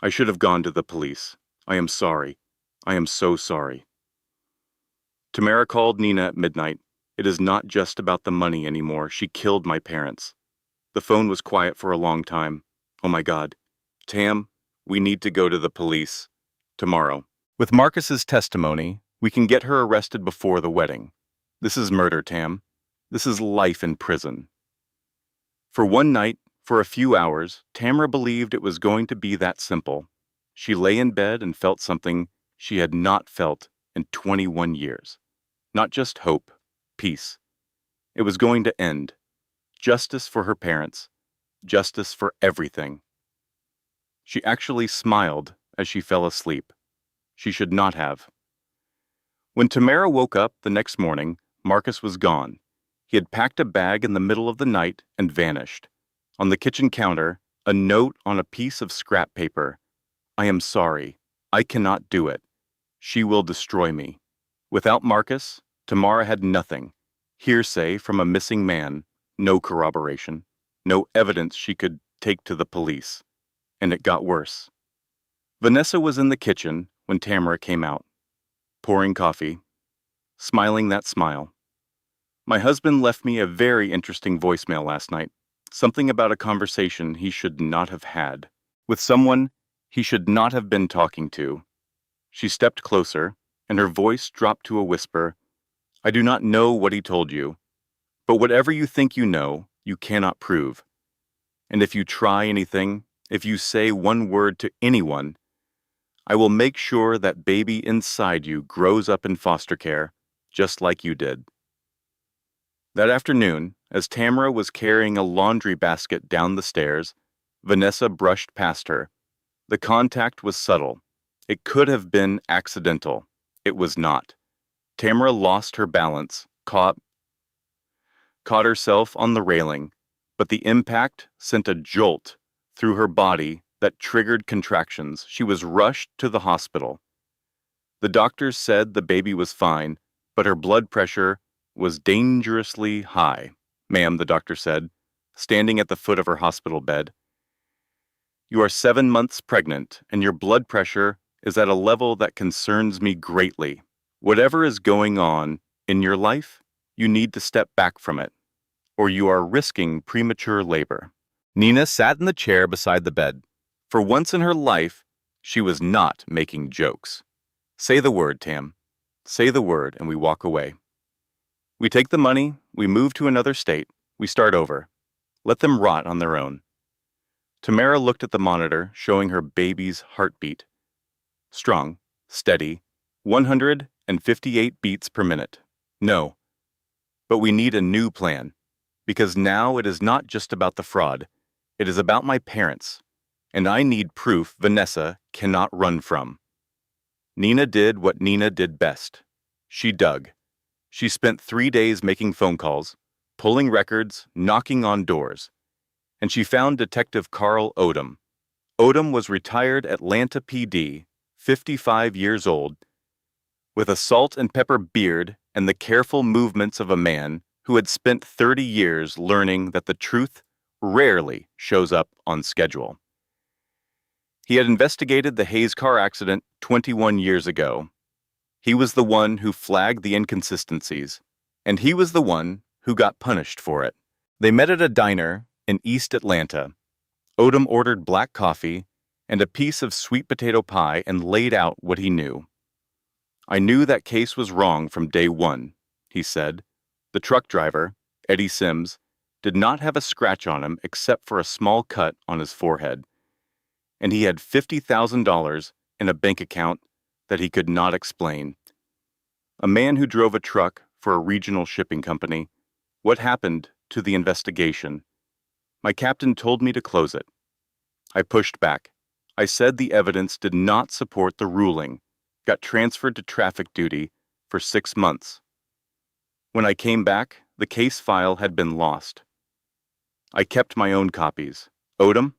"I should have gone to the police. I am sorry. I am so sorry." Tamara called Nina at midnight. "It is not just about the money anymore. She killed my parents." The phone was quiet for a long time. Oh my God. Tam, we need to go to the police. Tomorrow. With Marcus's testimony, we can get her arrested before the wedding. This is murder, Tam. This is life in prison. For one night, for a few hours, Tamara believed it was going to be that simple. She lay in bed and felt something she had not felt in 21 years. Not just hope, peace. It was going to end. Justice for her parents. Justice for everything. She actually smiled as she fell asleep. She should not have. When Tamara woke up the next morning, Marcus was gone. He had packed a bag in the middle of the night and vanished. On the kitchen counter, a note on a piece of scrap paper. I am sorry. I cannot do it. She will destroy me. Without Marcus, Tamara had nothing. Hearsay from a missing man, no corroboration, no evidence she could take to the police. And it got worse. Vanessa was in the kitchen when Tamara came out, pouring coffee, smiling that smile. My husband left me a very interesting voicemail last night, something about a conversation he should not have had, with someone he should not have been talking to. She stepped closer, and her voice dropped to a whisper. I do not know what he told you, but whatever you think you know, you cannot prove. And if you try anything, if you say one word to anyone, I will make sure that baby inside you grows up in foster care, just like you did. That afternoon, as Tamara was carrying a laundry basket down the stairs, Vanessa brushed past her. The contact was subtle. It could have been accidental. It was not. Tamara lost her balance, caught herself on the railing, but the impact sent a jolt through her body that triggered contractions. She was rushed to the hospital. The doctors said the baby was fine, but her blood pressure was dangerously high. Ma'am, the doctor said, standing at the foot of her hospital bed. You are 7 months pregnant, and your blood pressure is at a level that concerns me greatly. Whatever is going on in your life, you need to step back from it, or you are risking premature labor. Nina sat in the chair beside the bed. For once in her life, she was not making jokes. Say the word, Tam. Say the word, and we walk away. We take the money, we move to another state, we start over. Let them rot on their own. Tamara looked at the monitor, showing her baby's heartbeat. Strong, steady, 158 beats per minute. No. But we need a new plan, because now it is not just about the fraud. It is about my parents, and I need proof Vanessa cannot run from. Nina did what Nina did best. She dug. She spent 3 days making phone calls, pulling records, knocking on doors. And she found Detective Carl Odom. Odom was retired Atlanta PD, 55 years old, with a salt and pepper beard and the careful movements of a man who had spent 30 years learning that the truth rarely shows up on schedule. He had investigated the Hayes car accident 21 years ago. He was the one who flagged the inconsistencies, and he was the one who got punished for it. They met at a diner in East Atlanta. Odom ordered black coffee and a piece of sweet potato pie and laid out what he knew. I knew that case was wrong from day one, he said. The truck driver, Eddie Sims, did not have a scratch on him except for a small cut on his forehead, and he had $50,000 in a bank account that he could not explain. A man who drove a truck for a regional shipping company. What happened to the investigation? My captain told me to close it. I pushed back. I said the evidence did not support the ruling, got transferred to traffic duty for 6 months. When I came back, the case file had been lost. I kept my own copies. Odom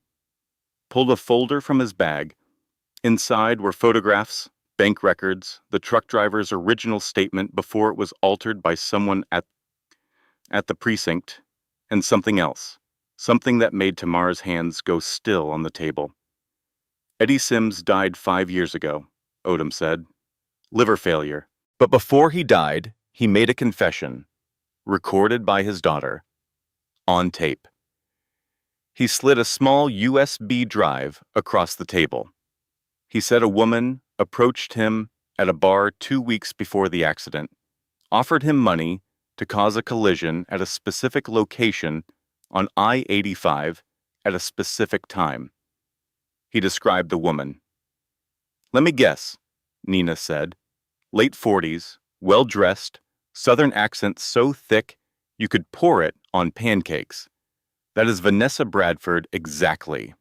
pulled a folder from his bag. Inside were photographs, bank records, the truck driver's original statement before it was altered by someone at the precinct, and something else, something that made Tamara's hands go still on the table. Eddie Sims died 5 years ago, Odom said. Liver failure. But before he died, he made a confession, recorded by his daughter, on tape. He slid a small USB drive across the table. He said a woman approached him at a bar 2 weeks before the accident, offered him money to cause a collision at a specific location on I-85 at a specific time. He described the woman. "Let me guess," Nina said. "Late 40s, well-dressed, southern accent so thick you could pour it on pancakes. That is Vanessa Bradford exactly."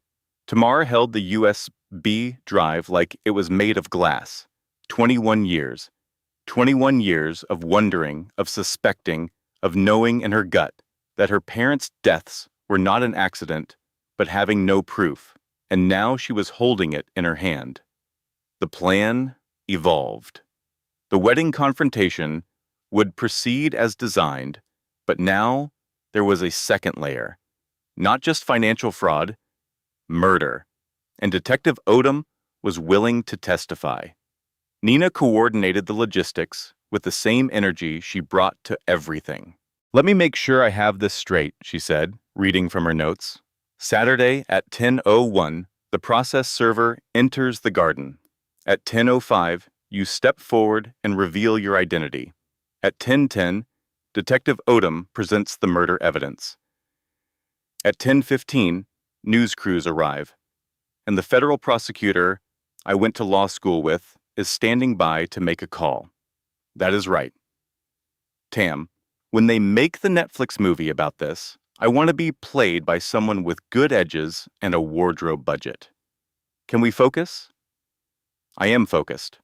Tamara held the USB drive like it was made of glass. 21 years. 21 years of wondering, of suspecting, of knowing in her gut that her parents' deaths were not an accident, but having no proof. And now she was holding it in her hand. The plan evolved. The wedding confrontation would proceed as designed, but now there was a second layer. Not just financial fraud, murder. And Detective Odom was willing to testify. Nina coordinated the logistics with the same energy she brought to everything. "Let me make sure I have this straight," she said, reading from her notes. "Saturday at 10:01, the process server enters the garden. At 10:05, you step forward and reveal your identity. At 10:10, Detective Odom presents the murder evidence. At 10:15, news crews arrive, and the federal prosecutor I went to law school with is standing by to make a call. That is right. Tam, when they make the Netflix movie about this, I want to be played by someone with good edges and a wardrobe budget. Can we focus?" I am focused.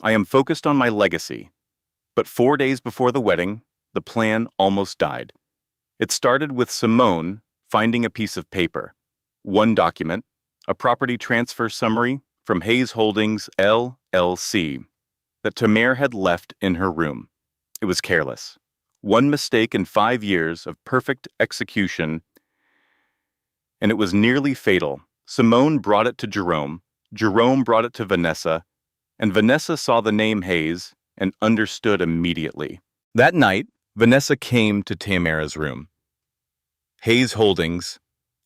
I am focused on my legacy. But 4 days before the wedding, the plan almost died. It started with Simone finding a piece of paper, one document, a property transfer summary from Hayes Holdings, LLC, that Tamara had left in her room. It was careless. One mistake in 5 years of perfect execution, and it was nearly fatal. Simone brought it to Jerome. Jerome brought it to Vanessa, and Vanessa saw the name Hayes and understood immediately. That night, Vanessa came to Tamara's room. "Hayes Holdings,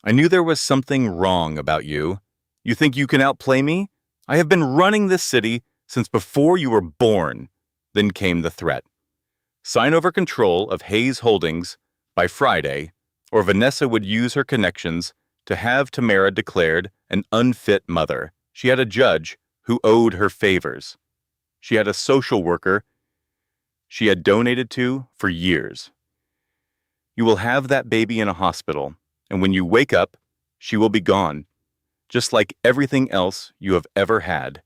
I knew there was something wrong about you. You think you can outplay me? I have been running this city since before you were born." Then came the threat. "Sign over control of Hayes Holdings by Friday, or Vanessa would use her connections to have Tamara declared an unfit mother. She had a judge who owed her favors. She had a social worker she had donated to for years. You will have that baby in a hospital, and when you wake up, she will be gone, just like everything else you have ever had."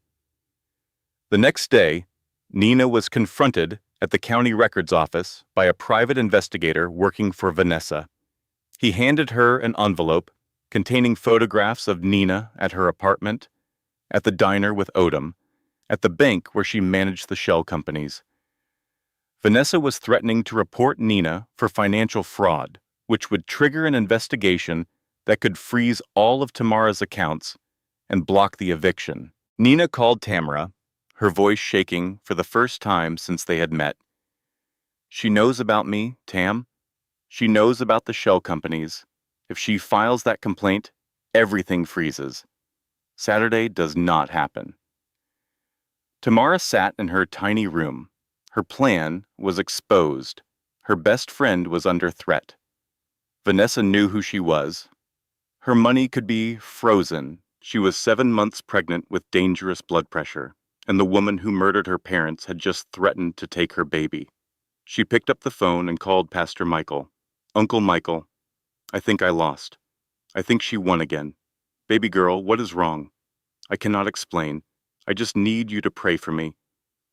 The next day, Nina was confronted at the county records office by a private investigator working for Vanessa. He handed her an envelope containing photographs of Nina at her apartment, at the diner with Odom, at the bank where she managed the shell companies. Vanessa was threatening to report Nina for financial fraud, which would trigger an investigation that could freeze all of Tamara's accounts and block the eviction. Nina called Tamara, her voice shaking for the first time since they had met. "She knows about me, Tam. She knows about the shell companies. If she files that complaint, everything freezes. Saturday does not happen." Tamara sat in her tiny room. Her plan was exposed. Her best friend was under threat. Vanessa knew who she was. Her money could be frozen. She was 7 months pregnant with dangerous blood pressure, and the woman who murdered her parents had just threatened to take her baby. She picked up the phone and called Pastor Michael. "Uncle Michael, I think I lost. I think she won again. Baby girl, what is wrong? I cannot explain. I just need you to pray for me.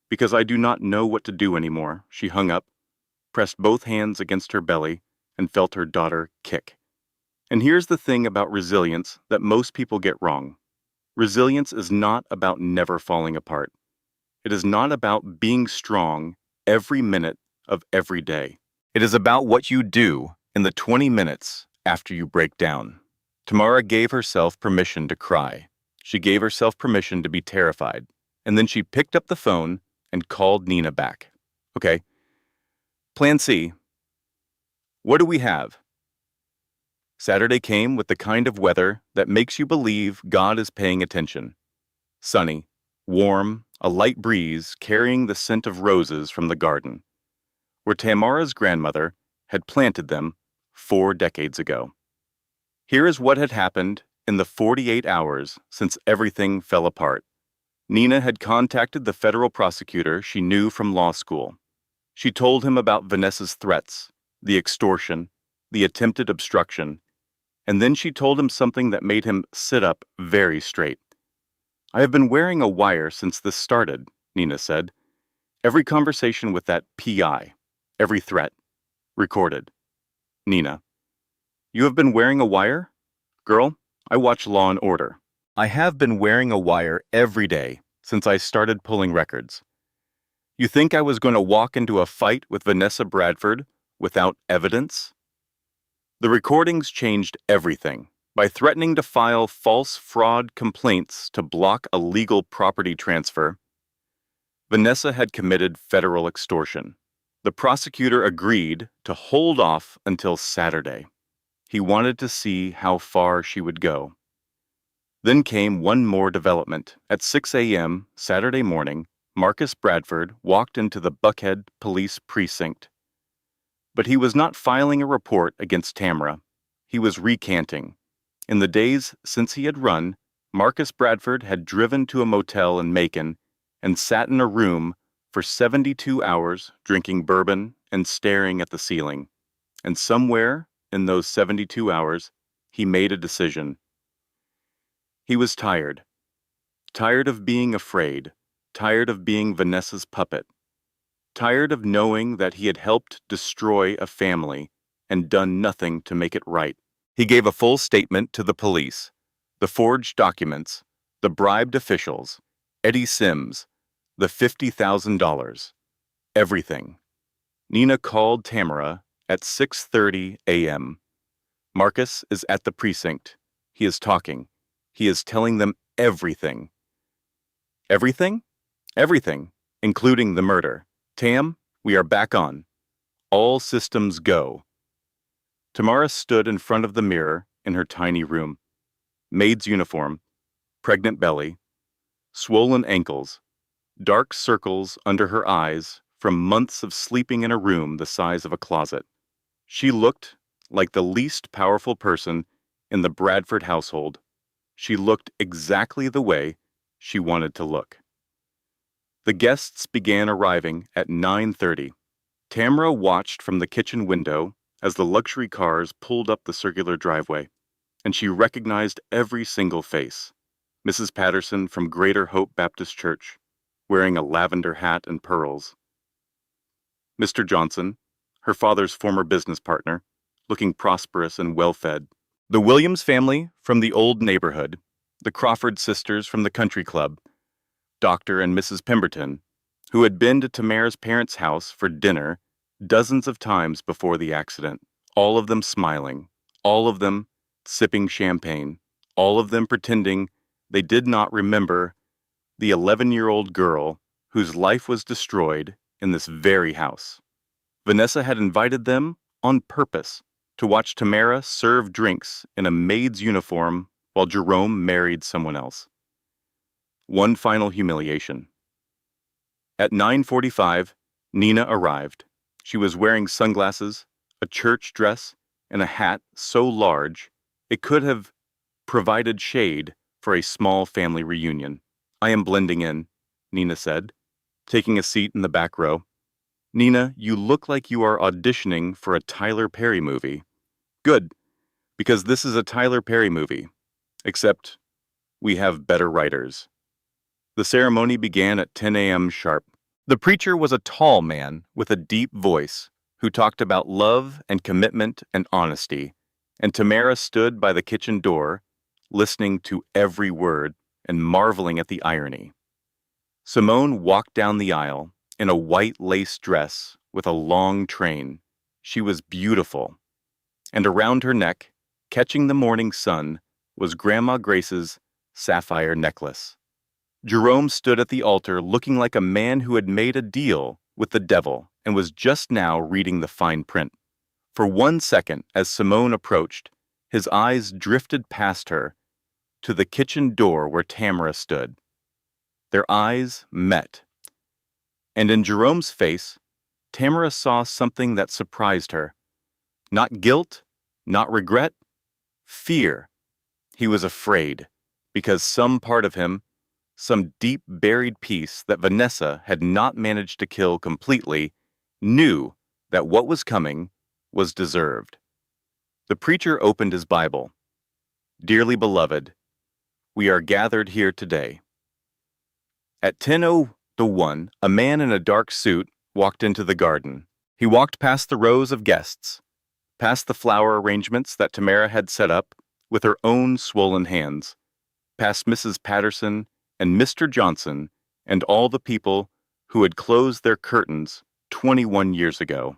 Because I do not know what to do anymore." She hung up, pressed both hands against her belly, and felt her daughter kick. And here's the thing about resilience that most people get wrong. Resilience is not about never falling apart. It is not about being strong every minute of every day. It is about what you do in the 20 minutes after you break down. Tamara gave herself permission to cry. She gave herself permission to be terrified. And then she picked up the phone and called Nina back. "Okay, Plan C. What do we have?" Saturday came with the kind of weather that makes you believe God is paying attention. Sunny, warm, a light breeze carrying the scent of roses from the garden, where Tamara's grandmother had planted them 4 decades ago. Here is what had happened in the 48 hours since everything fell apart. Nina had contacted the federal prosecutor she knew from law school. She told him about Vanessa's threats, the extortion, the attempted obstruction, and then she told him something that made him sit up very straight. "I have been wearing a wire since this started," Nina said. "Every conversation with that PI, every threat, recorded." Nina: "You have been wearing a wire? Girl, I watch Law and Order. I have been wearing a wire every day since I started pulling records. You think I was going to walk into a fight with Vanessa Bradford without evidence?" The recordings changed everything by threatening to file false fraud complaints to block a legal property transfer. Vanessa had committed federal extortion. The prosecutor agreed to hold off until Saturday. He wanted to see how far she would go. Then came one more development. At 6 a.m. Saturday morning, Marcus Bradford walked into the Buckhead Police Precinct. But he was not filing a report against Tamara. He was recanting. In the days since he had run, Marcus Bradford had driven to a motel in Macon and sat in a room for 72 hours drinking bourbon and staring at the ceiling. And somewhere in those 72 hours, he made a decision. He was tired. Tired of being afraid. Tired of being Vanessa's puppet. Tired of knowing that he had helped destroy a family and done nothing to make it right. He gave a full statement to the police, the forged documents, the bribed officials, Eddie Sims, the $50,000, everything. Nina called Tamara at 6:30 a.m. "Marcus is at the precinct. He is talking. He is telling them everything." "Everything?" "Everything, including the murder. Tam, we are back on. All systems go." Tamara stood in front of the mirror in her tiny room. Maid's uniform, pregnant belly, swollen ankles, dark circles under her eyes from months of sleeping in a room the size of a closet. She looked like the least powerful person in the Bradford household. She looked exactly the way she wanted to look. The guests began arriving at 9:30. Tamara watched from the kitchen window as the luxury cars pulled up the circular driveway, and she recognized every single face. Mrs. Patterson from Greater Hope Baptist Church, wearing a lavender hat and pearls. Mr. Johnson, her father's former business partner, looking prosperous and well-fed. The Williams family from the old neighborhood, the Crawford sisters from the country club, Dr. and Mrs. Pemberton, who had been to Tamara's parents' house for dinner dozens of times before the accident, all of them smiling, all of them sipping champagne, all of them pretending they did not remember the 11-year-old girl whose life was destroyed in this very house. Vanessa had invited them on purpose to watch Tamara serve drinks in a maid's uniform while Jerome married someone else. One final humiliation. At 9:45, Nina arrived. She was wearing sunglasses, a church dress, and a hat so large it could have provided shade for a small family reunion. "I am blending in," Nina said, taking a seat in the back row. "Nina, you look like you are auditioning for a Tyler Perry movie." "Good, because this is a Tyler Perry movie, except we have better writers." The ceremony began at 10 a.m. sharp. The preacher was a tall man with a deep voice who talked about love and commitment and honesty, and Tamara stood by the kitchen door, listening to every word and marveling at the irony. Simone walked down the aisle in a white lace dress with a long train. She was beautiful. And around her neck, catching the morning sun, was Grandma Grace's sapphire necklace. Jerome stood at the altar looking like a man who had made a deal with the devil and was just now reading the fine print. For 1 second, as Simone approached, His eyes drifted past her to the kitchen door where Tamara stood. Their eyes met, and in Jerome's face, Tamara saw something that surprised her. Not guilt, not regret, fear. He was afraid, because some part of him, some deep buried piece that Vanessa had not managed to kill completely, knew that what was coming was deserved. The preacher opened his Bible. Dearly beloved, we are gathered here today. At 10:01, a man in a dark suit walked into the garden. He walked past the rows of guests, past the flower arrangements that Tamara had set up with her own swollen hands, past Mrs. Patterson and Mr. Johnson and all the people who had closed their curtains 21 years ago.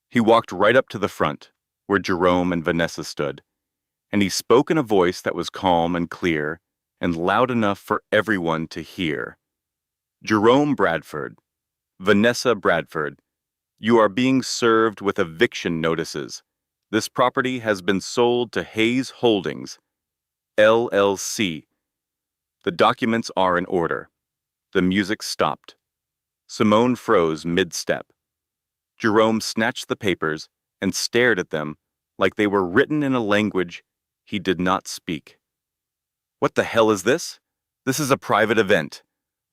He walked right up to the front, where Jerome and Vanessa stood, and he spoke in a voice that was calm and clear and loud enough for everyone to hear. Jerome Bradford, Vanessa Bradford, you are being served with eviction notices. This property has been sold to Hayes Holdings, LLC. The documents are in order. The music stopped. Simone froze mid-step. Jerome snatched the papers and stared at them like they were written in a language he did not speak. What the hell is this? This is a private event.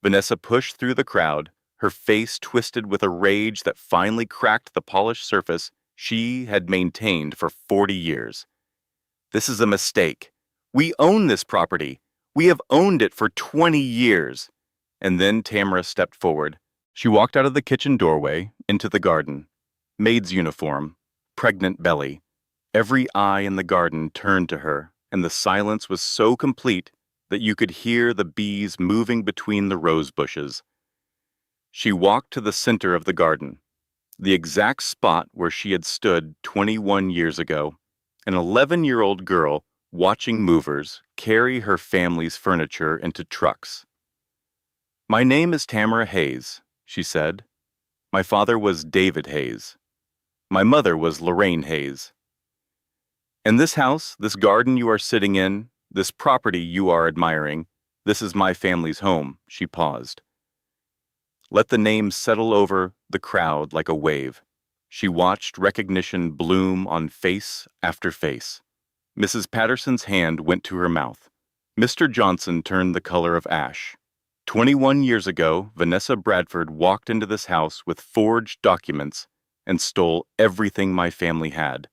Vanessa pushed through the crowd, her face twisted with a rage that finally cracked the polished surface she had maintained for 40 years. This is a mistake. We own this property. We have owned it for 20 years. And then Tamara stepped forward. She walked out of the kitchen doorway into the garden. Maid's uniform, pregnant belly. Every eye in the garden turned to her, and the silence was so complete that you could hear the bees moving between the rose bushes. She walked to the center of the garden, the exact spot where she had stood 21 years ago, an 11-year-old girl watching movers carry her family's furniture into trucks. My name is Tamara Hayes, she said. My father was David Hayes. My mother was Lorraine Hayes. And this house, this garden you are sitting in, this property you are admiring, this is my family's home, she paused. Let the name settle over the crowd like a wave. She watched recognition bloom on face after face. Mrs. Patterson's hand went to her mouth. Mr. Johnson turned the color of ash. 21 years ago, Vanessa Bradford walked into this house with forged documents and stole everything my family had.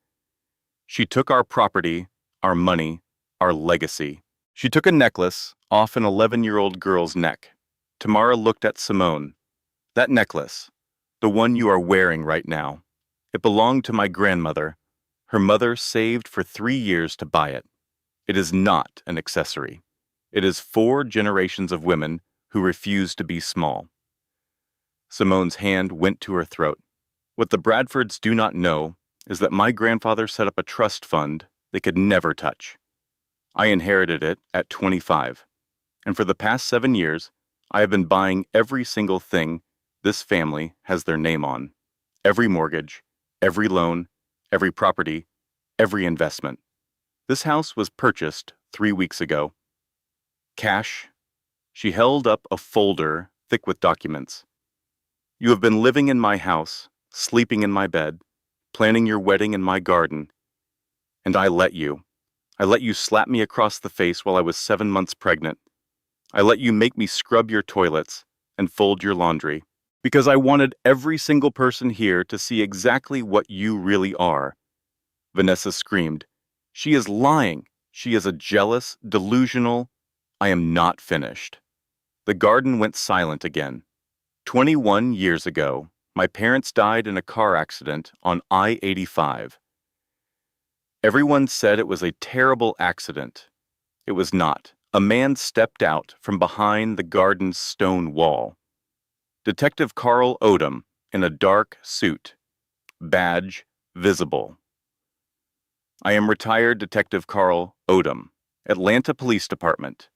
She took our property, our money, our legacy. She took a necklace off an 11-year-old girl's neck. Tamara looked at Simone. That necklace, the one you are wearing right now, it belonged to my grandmother. Her mother saved for 3 years to buy it. It is not an accessory. It is 4 generations of women who refuse to be small. Simone's hand went to her throat. What the Bradfords do not know is that my grandfather set up a trust fund they could never touch. I inherited it at 25, and for the past 7 years, I have been buying every single thing this family has their name on. Every mortgage, every loan, every property, every investment. This house was purchased 3 weeks ago. Cash. She held up a folder thick with documents. You have been living in my house, sleeping in my bed, planning your wedding in my garden. And I let you. I let you slap me across the face while I was 7 months pregnant. I let you make me scrub your toilets and fold your laundry. Because I wanted every single person here to see exactly what you really are. Vanessa screamed. She is lying. She is a jealous, delusional. I am not finished. The garden went silent again. 21 years ago, my parents died in a car accident on I-85. Everyone said it was a terrible accident. It was not. A man stepped out from behind the garden's stone wall. Detective Carl Odom in a dark suit. Badge visible. I am retired Detective Carl Odom, Atlanta Police Department.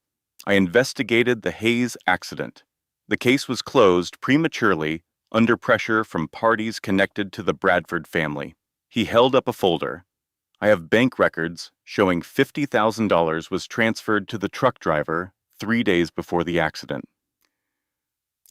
I investigated the Hayes accident. The case was closed prematurely under pressure from parties connected to the Bradford family. He held up a folder. I have bank records showing $50,000 was transferred to the truck driver 3 days before the accident.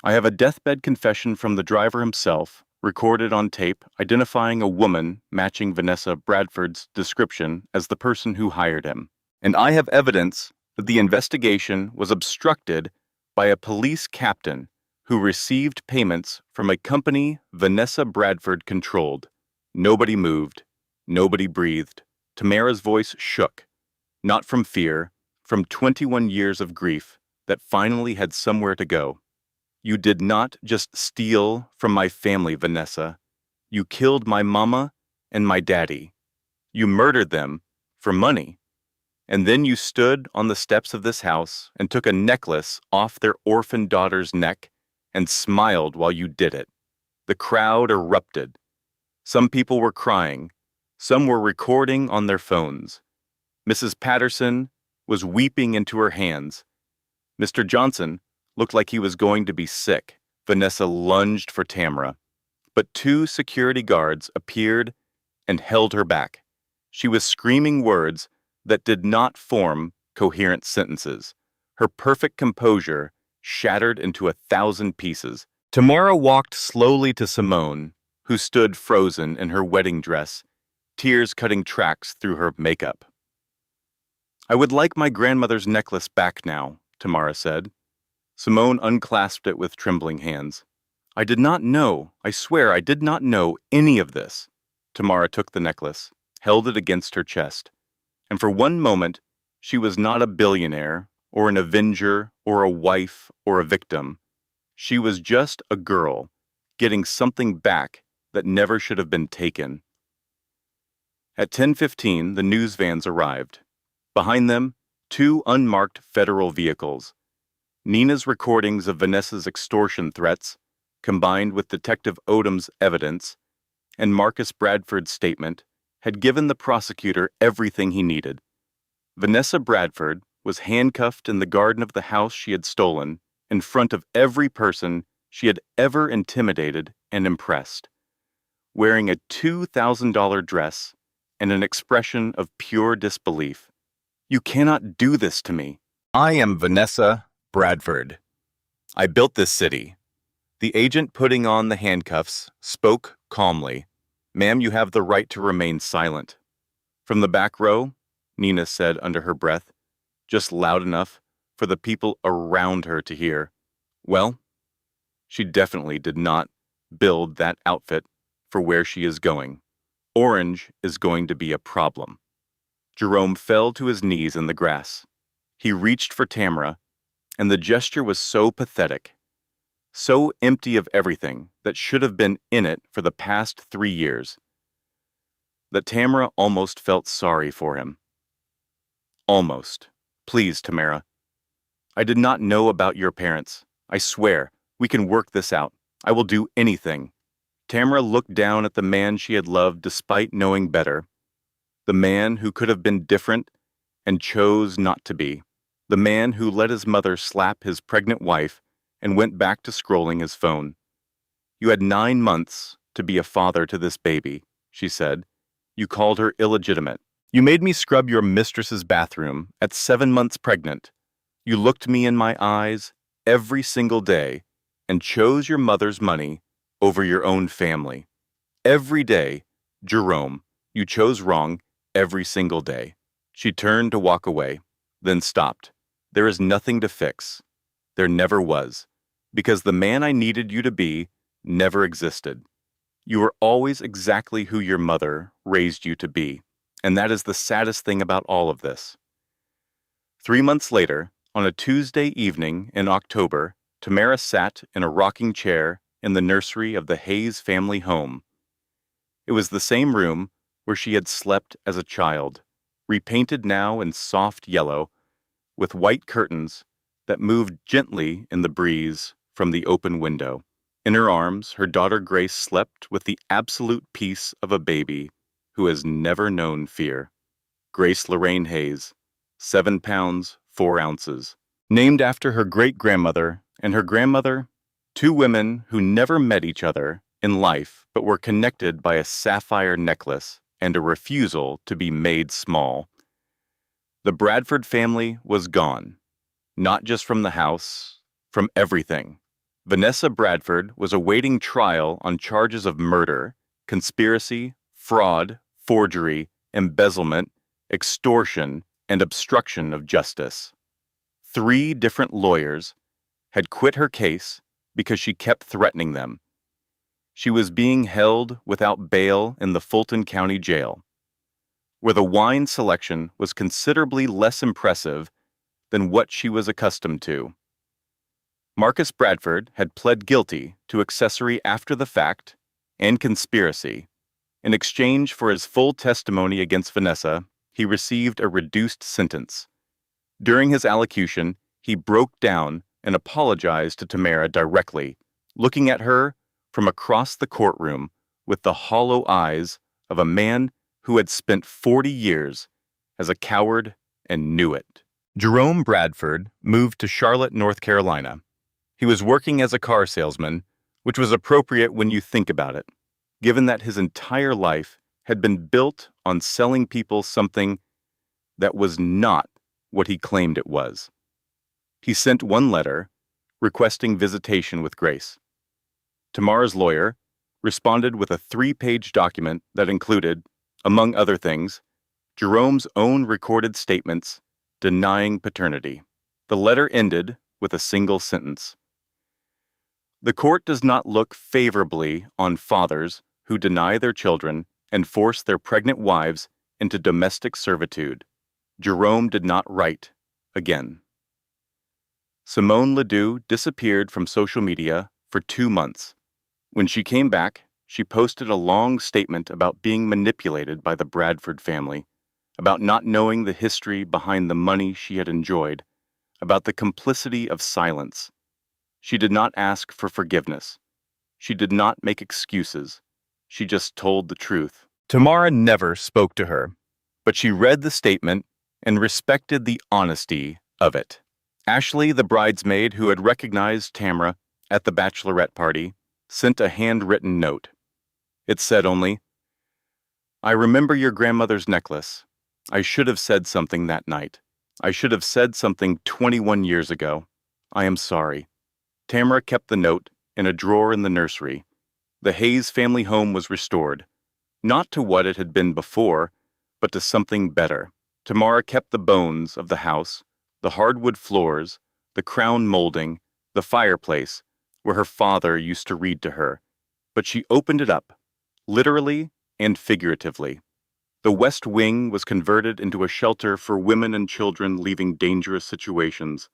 I have a deathbed confession from the driver himself, recorded on tape, identifying a woman matching Vanessa Bradford's description as the person who hired him. And I have evidence that the investigation was obstructed by a police captain who received payments from a company Vanessa Bradford controlled. Nobody moved. Nobody breathed. Tamara's voice shook, not from fear, from 21 years of grief that finally had somewhere to go. You did not just steal from my family, Vanessa. You killed my mama and my daddy. You murdered them for money. And then you stood on the steps of this house and took a necklace off their orphan daughter's neck and smiled while you did it. The crowd erupted. Some people were crying. Some were recording on their phones. Mrs. Patterson was weeping into her hands. Mr. Johnson looked like he was going to be sick. Vanessa lunged for Tamara, but 2 security guards appeared and held her back. She was screaming words that did not form coherent sentences. Her perfect composure shattered into 1,000 pieces. Tamara walked slowly to Simone, who stood frozen in her wedding dress, tears cutting tracks through her makeup. I would like my grandmother's necklace back now, Tamara said. Simone unclasped it with trembling hands. I did not know, I swear I did not know any of this. Tamara took the necklace, held it against her chest, and for one moment she was not a billionaire or an avenger or a wife or a victim. She was just a girl, getting something back that never should have been taken. At 10:15, the news vans arrived. Behind them, 2 unmarked federal vehicles. Nina's recordings of Vanessa's extortion threats, combined with Detective Odom's evidence, and Marcus Bradford's statement, had given the prosecutor everything he needed. Vanessa Bradford was handcuffed in the garden of the house she had stolen, in front of every person she had ever intimidated and impressed, wearing a $2,000 dress and an expression of pure disbelief. You cannot do this to me. I am Vanessa Bradford. I built this city. The agent putting on the handcuffs spoke calmly. Ma'am, you have the right to remain silent. From the back row, Nina said under her breath, just loud enough for the people around her to hear. Well, she definitely did not build that outfit for where she is going. Orange is going to be a problem. Jerome fell to his knees in the grass. He reached for Tamara, and the gesture was so pathetic, so empty of everything that should have been in it for the past 3 years, that Tamara almost felt sorry for him. Almost. Please, Tamara. I did not know about your parents. I swear, we can work this out. I will do anything. Tamara looked down at the man she had loved despite knowing better. The man who could have been different and chose not to be. The man who let his mother slap his pregnant wife and went back to scrolling his phone. You had 9 months to be a father to this baby, she said. You called her illegitimate. You made me scrub your mistress's bathroom at 7 months pregnant. You looked me in my eyes every single day and chose your mother's money over your own family. Every day, Jerome, you chose wrong every single day. She turned to walk away, then stopped. There is nothing to fix. There never was, because the man I needed you to be never existed. You were always exactly who your mother raised you to be, and that is the saddest thing about all of this. 3 months later, on a Tuesday evening in October, Tamara sat in a rocking chair in the nursery of the Hayes family home. It was the same room where she had slept as a child, repainted now in soft yellow, with white curtains that moved gently in the breeze from the open window. In her arms, her daughter Grace slept with the absolute peace of a baby who has never known fear. Grace Lorraine Hayes, 7 pounds, 4 ounces. Named after her great-grandmother and her grandmother, 2 women who never met each other in life but were connected by a sapphire necklace and a refusal to be made small. The Bradford family was gone, not just from the house, from everything. Vanessa Bradford was awaiting trial on charges of murder, conspiracy, fraud, forgery, embezzlement, extortion, and obstruction of justice. 3 different lawyers had quit her case because she kept threatening them. She was being held without bail in the Fulton County Jail, where the wine selection was considerably less impressive than what she was accustomed to. Marcus Bradford had pled guilty to accessory after the fact and conspiracy. In exchange for his full testimony against Vanessa, he received a reduced sentence. During his allocution, he broke down and apologized to Tamara directly, looking at her from across the courtroom with the hollow eyes of a man who had spent 40 years as a coward and knew it. Jerome Bradford moved to Charlotte, North Carolina. He was working as a car salesman, which was appropriate when you think about it, given that his entire life had been built on selling people something that was not what he claimed it was. He sent one letter requesting visitation with Grace. Tamara's lawyer responded with a 3-page document that included, among other things, Jerome's own recorded statements denying paternity. The letter ended with a single sentence. The court does not look favorably on fathers who deny their children and force their pregnant wives into domestic servitude. Jerome did not write again. Simone Ledoux disappeared from social media for 2 months. When she came back, she posted a long statement about being manipulated by the Bradford family, about not knowing the history behind the money she had enjoyed, about the complicity of silence. She did not ask for forgiveness. She did not make excuses. She just told the truth. Tamara never spoke to her, but she read the statement and respected the honesty of it. Ashley, the bridesmaid who had recognized Tamara at the bachelorette party, sent a handwritten note. It said only, "I remember your grandmother's necklace. I should have said something that night. I should have said something 21 years ago. I am sorry." Tamara kept the note in a drawer in the nursery. The Hayes family home was restored, not to what it had been before, but to something better. Tamara kept the bones of the house, the hardwood floors, the crown molding, the fireplace, where her father used to read to her, but she opened it up, literally and figuratively. The West Wing was converted into a shelter for women and children leaving dangerous situations.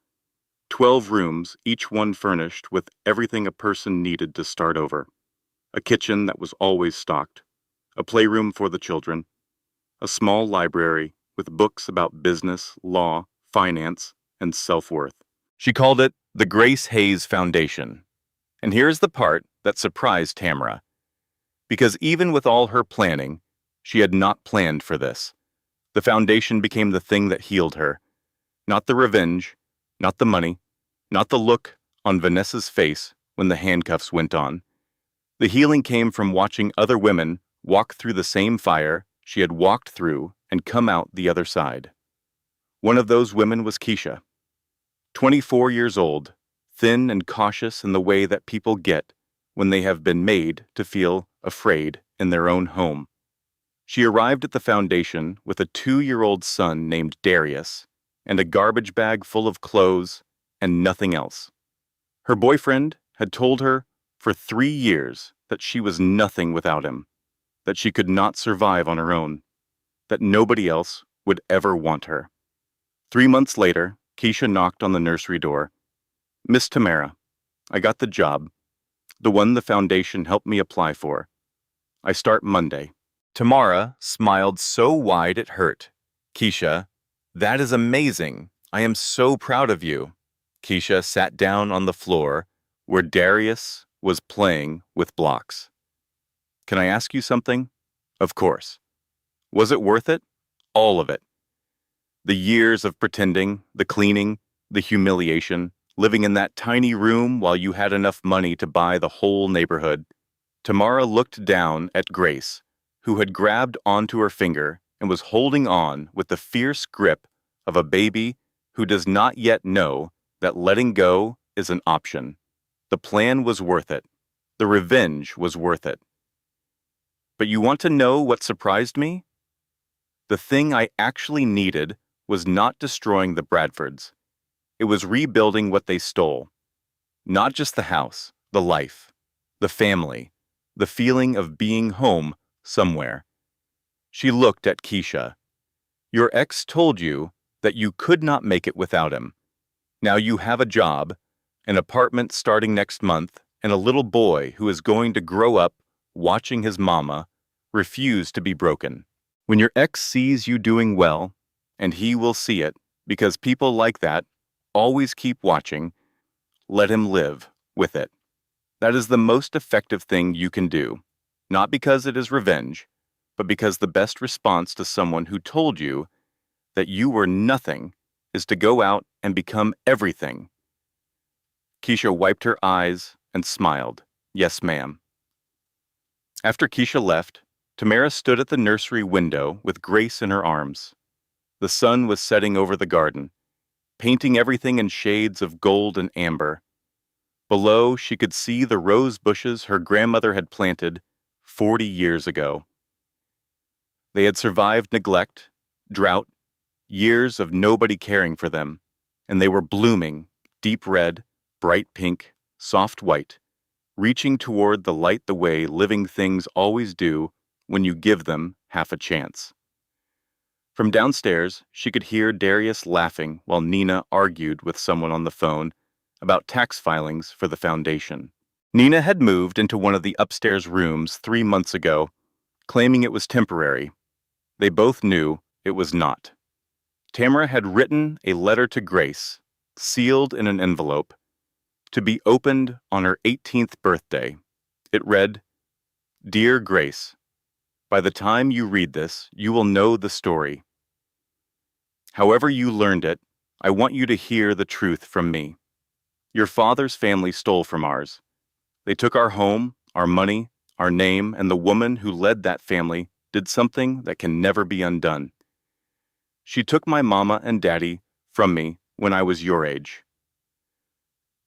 12 rooms, each one furnished with everything a person needed to start over. A kitchen that was always stocked, a playroom for the children, a small library with books about business, law, finance, and self-worth. She called it the Grace Hayes Foundation. And here's the part that surprised Tamara. Because even with all her planning, she had not planned for this. The foundation became the thing that healed her. Not the revenge, not the money, not the look on Vanessa's face when the handcuffs went on. The healing came from watching other women walk through the same fire she had walked through and come out the other side. One of those women was Keisha. 24 years old, thin and cautious in the way that people get when they have been made to feel afraid in their own home. She arrived at the foundation with a 2-year-old son named Darius and a garbage bag full of clothes and nothing else. Her boyfriend had told her for 3 years that she was nothing without him, that she could not survive on her own, that nobody else would ever want her. 3 months later, Keisha knocked on the nursery door. "Miss Tamara, I got the job, the one the foundation helped me apply for. I start Monday." Tamara smiled so wide it hurt. "Keisha, that is amazing. I am so proud of you." Keisha sat down on the floor where Darius was playing with blocks. "Can I ask you something?" "Of course." "Was it worth it?" "All of it. The years of pretending, the cleaning, the humiliation, living in that tiny room while you had enough money to buy the whole neighborhood." Tamara looked down at Grace, who had grabbed onto her finger and was holding on with the fierce grip of a baby who does not yet know that letting go is an option. The plan was worth it. The revenge was worth it. But you want to know what surprised me? The thing I actually needed was not destroying the Bradfords. It was rebuilding what they stole. Not just the house, the life, the family, the feeling of being home somewhere. She looked at Keisha. Your ex told you that you could not make it without him. Now you have a job, an apartment starting next month, and a little boy who is going to grow up watching his mama refuse to be broken. When your ex sees you doing well, and he will see it, because people like that always keep watching, let him live with it. That is the most effective thing you can do, not because it is revenge, but because the best response to someone who told you that you were nothing is to go out and become everything. Keisha wiped her eyes and smiled. Yes, ma'am. After Keisha left, Tamara stood at the nursery window with Grace in her arms. The sun was setting over the garden, painting everything in shades of gold and amber. Below, she could see the rose bushes her grandmother had planted 40 years ago. They had survived neglect, drought, years of nobody caring for them, and they were blooming, deep red, bright pink, soft white, reaching toward the light the way living things always do when you give them half a chance. From downstairs, she could hear Darius laughing while Nina argued with someone on the phone about tax filings for the foundation. Nina had moved into one of the upstairs rooms 3 months ago, claiming it was temporary. They both knew it was not. Tamara had written a letter to Grace, sealed in an envelope, to be opened on her 18th birthday. It read, Dear Grace, by the time you read this, you will know the story. However you learned it, I want you to hear the truth from me. Your father's family stole from ours. They took our home, our money, our name, and the woman who led that family did something that can never be undone. She took my mama and daddy from me when I was your age.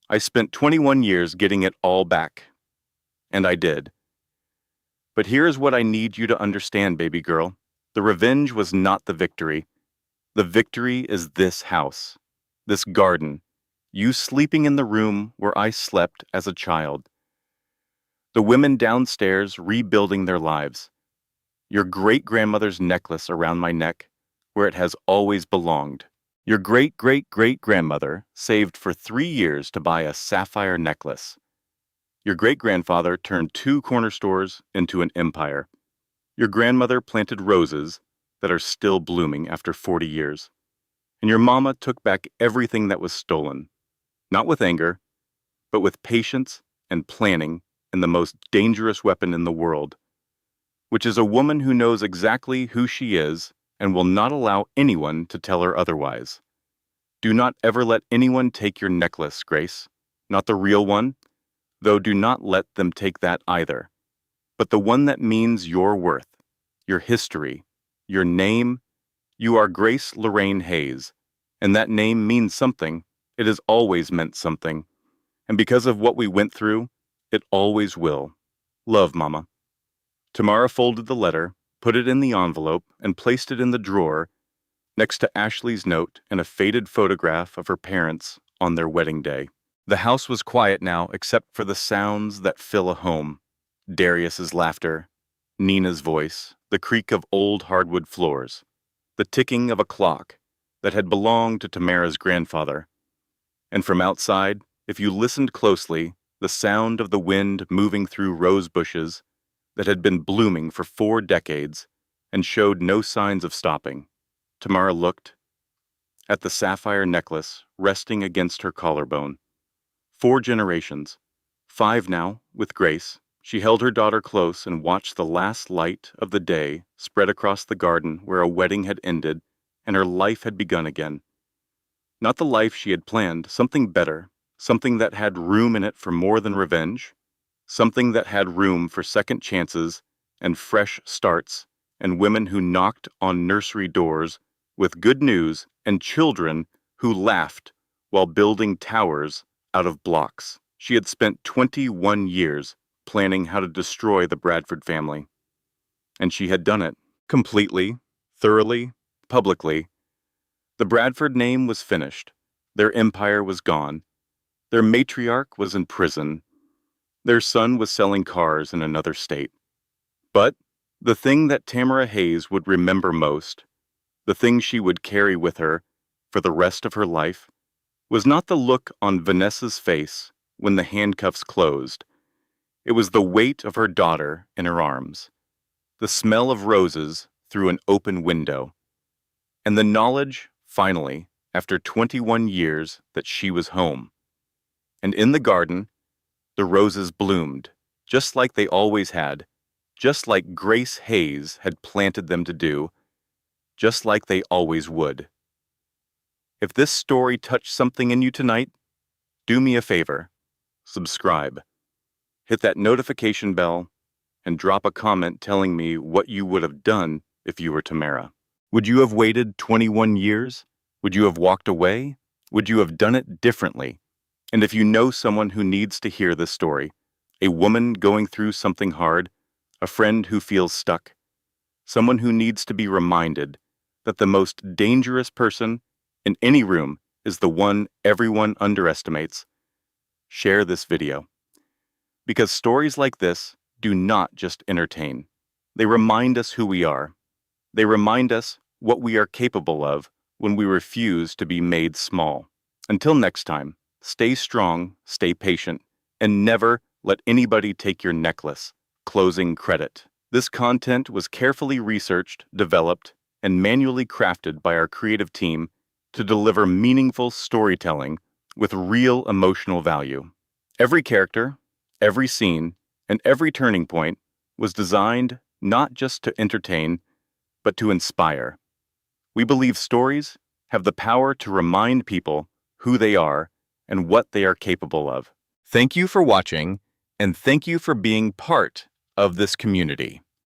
I spent 21 years getting it all back. And I did. But here is what I need you to understand, baby girl. The revenge was not the victory. The victory is this house, this garden, you sleeping in the room where I slept as a child. The women downstairs rebuilding their lives. Your great-grandmother's necklace around my neck, where it has always belonged. Your great-great-great-grandmother saved for 3 years to buy a sapphire necklace. Your great-grandfather turned 2 corner stores into an empire. Your grandmother planted roses that are still blooming after 40 years. And your mama took back everything that was stolen, not with anger, but with patience and planning and the most dangerous weapon in the world, which is a woman who knows exactly who she is and will not allow anyone to tell her otherwise. Do not ever let anyone take your necklace, Grace. Not the real one, though do not let them take that either, but the one that means your worth, your history, your name. You are Grace Lorraine Hayes, and that name means something. It has always meant something, and because of what we went through, it always will. Love, Mama. Tamara folded the letter, put it in the envelope, and placed it in the drawer next to Ashley's note and a faded photograph of her parents on their wedding day. The house was quiet now except for the sounds that fill a home. Darius's laughter, Nina's voice, the creak of old hardwood floors, the ticking of a clock that had belonged to Tamara's grandfather. And from outside, if you listened closely, the sound of the wind moving through rose bushes that had been blooming for 4 decades and showed no signs of stopping. Tamara looked at the sapphire necklace resting against her collarbone. 4 generations, 5 now, with Grace. She held her daughter close and watched the last light of the day spread across the garden where a wedding had ended and her life had begun again. Not the life she had planned, something better, something that had room in it for more than revenge, something that had room for second chances and fresh starts, and women who knocked on nursery doors with good news, and children who laughed while building towers out of blocks. She had spent 21 years planning how to destroy the Bradford family. And she had done it. Completely, thoroughly, publicly. The Bradford name was finished. Their empire was gone. Their matriarch was in prison. Their son was selling cars in another state. But the thing that Tamara Hayes would remember most, the thing she would carry with her for the rest of her life, was not the look on Vanessa's face when the handcuffs closed. It was the weight of her daughter in her arms, the smell of roses through an open window, and the knowledge, finally, after 21 years, that she was home. And in the garden, the roses bloomed, just like they always had, just like Grace Hayes had planted them to do, just like they always would. If this story touched something in you tonight, do me a favor. Subscribe. Hit that notification bell and drop a comment telling me what you would have done if you were Tamara. Would you have waited 21 years? Would you have walked away? Would you have done it differently? And if you know someone who needs to hear this story, a woman going through something hard, a friend who feels stuck, someone who needs to be reminded that the most dangerous person in any room is the one everyone underestimates, share this video. Because stories like this do not just entertain. They remind us who we are. They remind us what we are capable of when we refuse to be made small. Until next time, stay strong, stay patient, and never let anybody take your necklace. Closing credit. This content was carefully researched, developed, and manually crafted by our creative team to deliver meaningful storytelling with real emotional value. Every character, every scene, and every turning point was designed not just to entertain, but to inspire. We believe stories have the power to remind people who they are and what they are capable of. Thank you for watching, and thank you for being part of this community.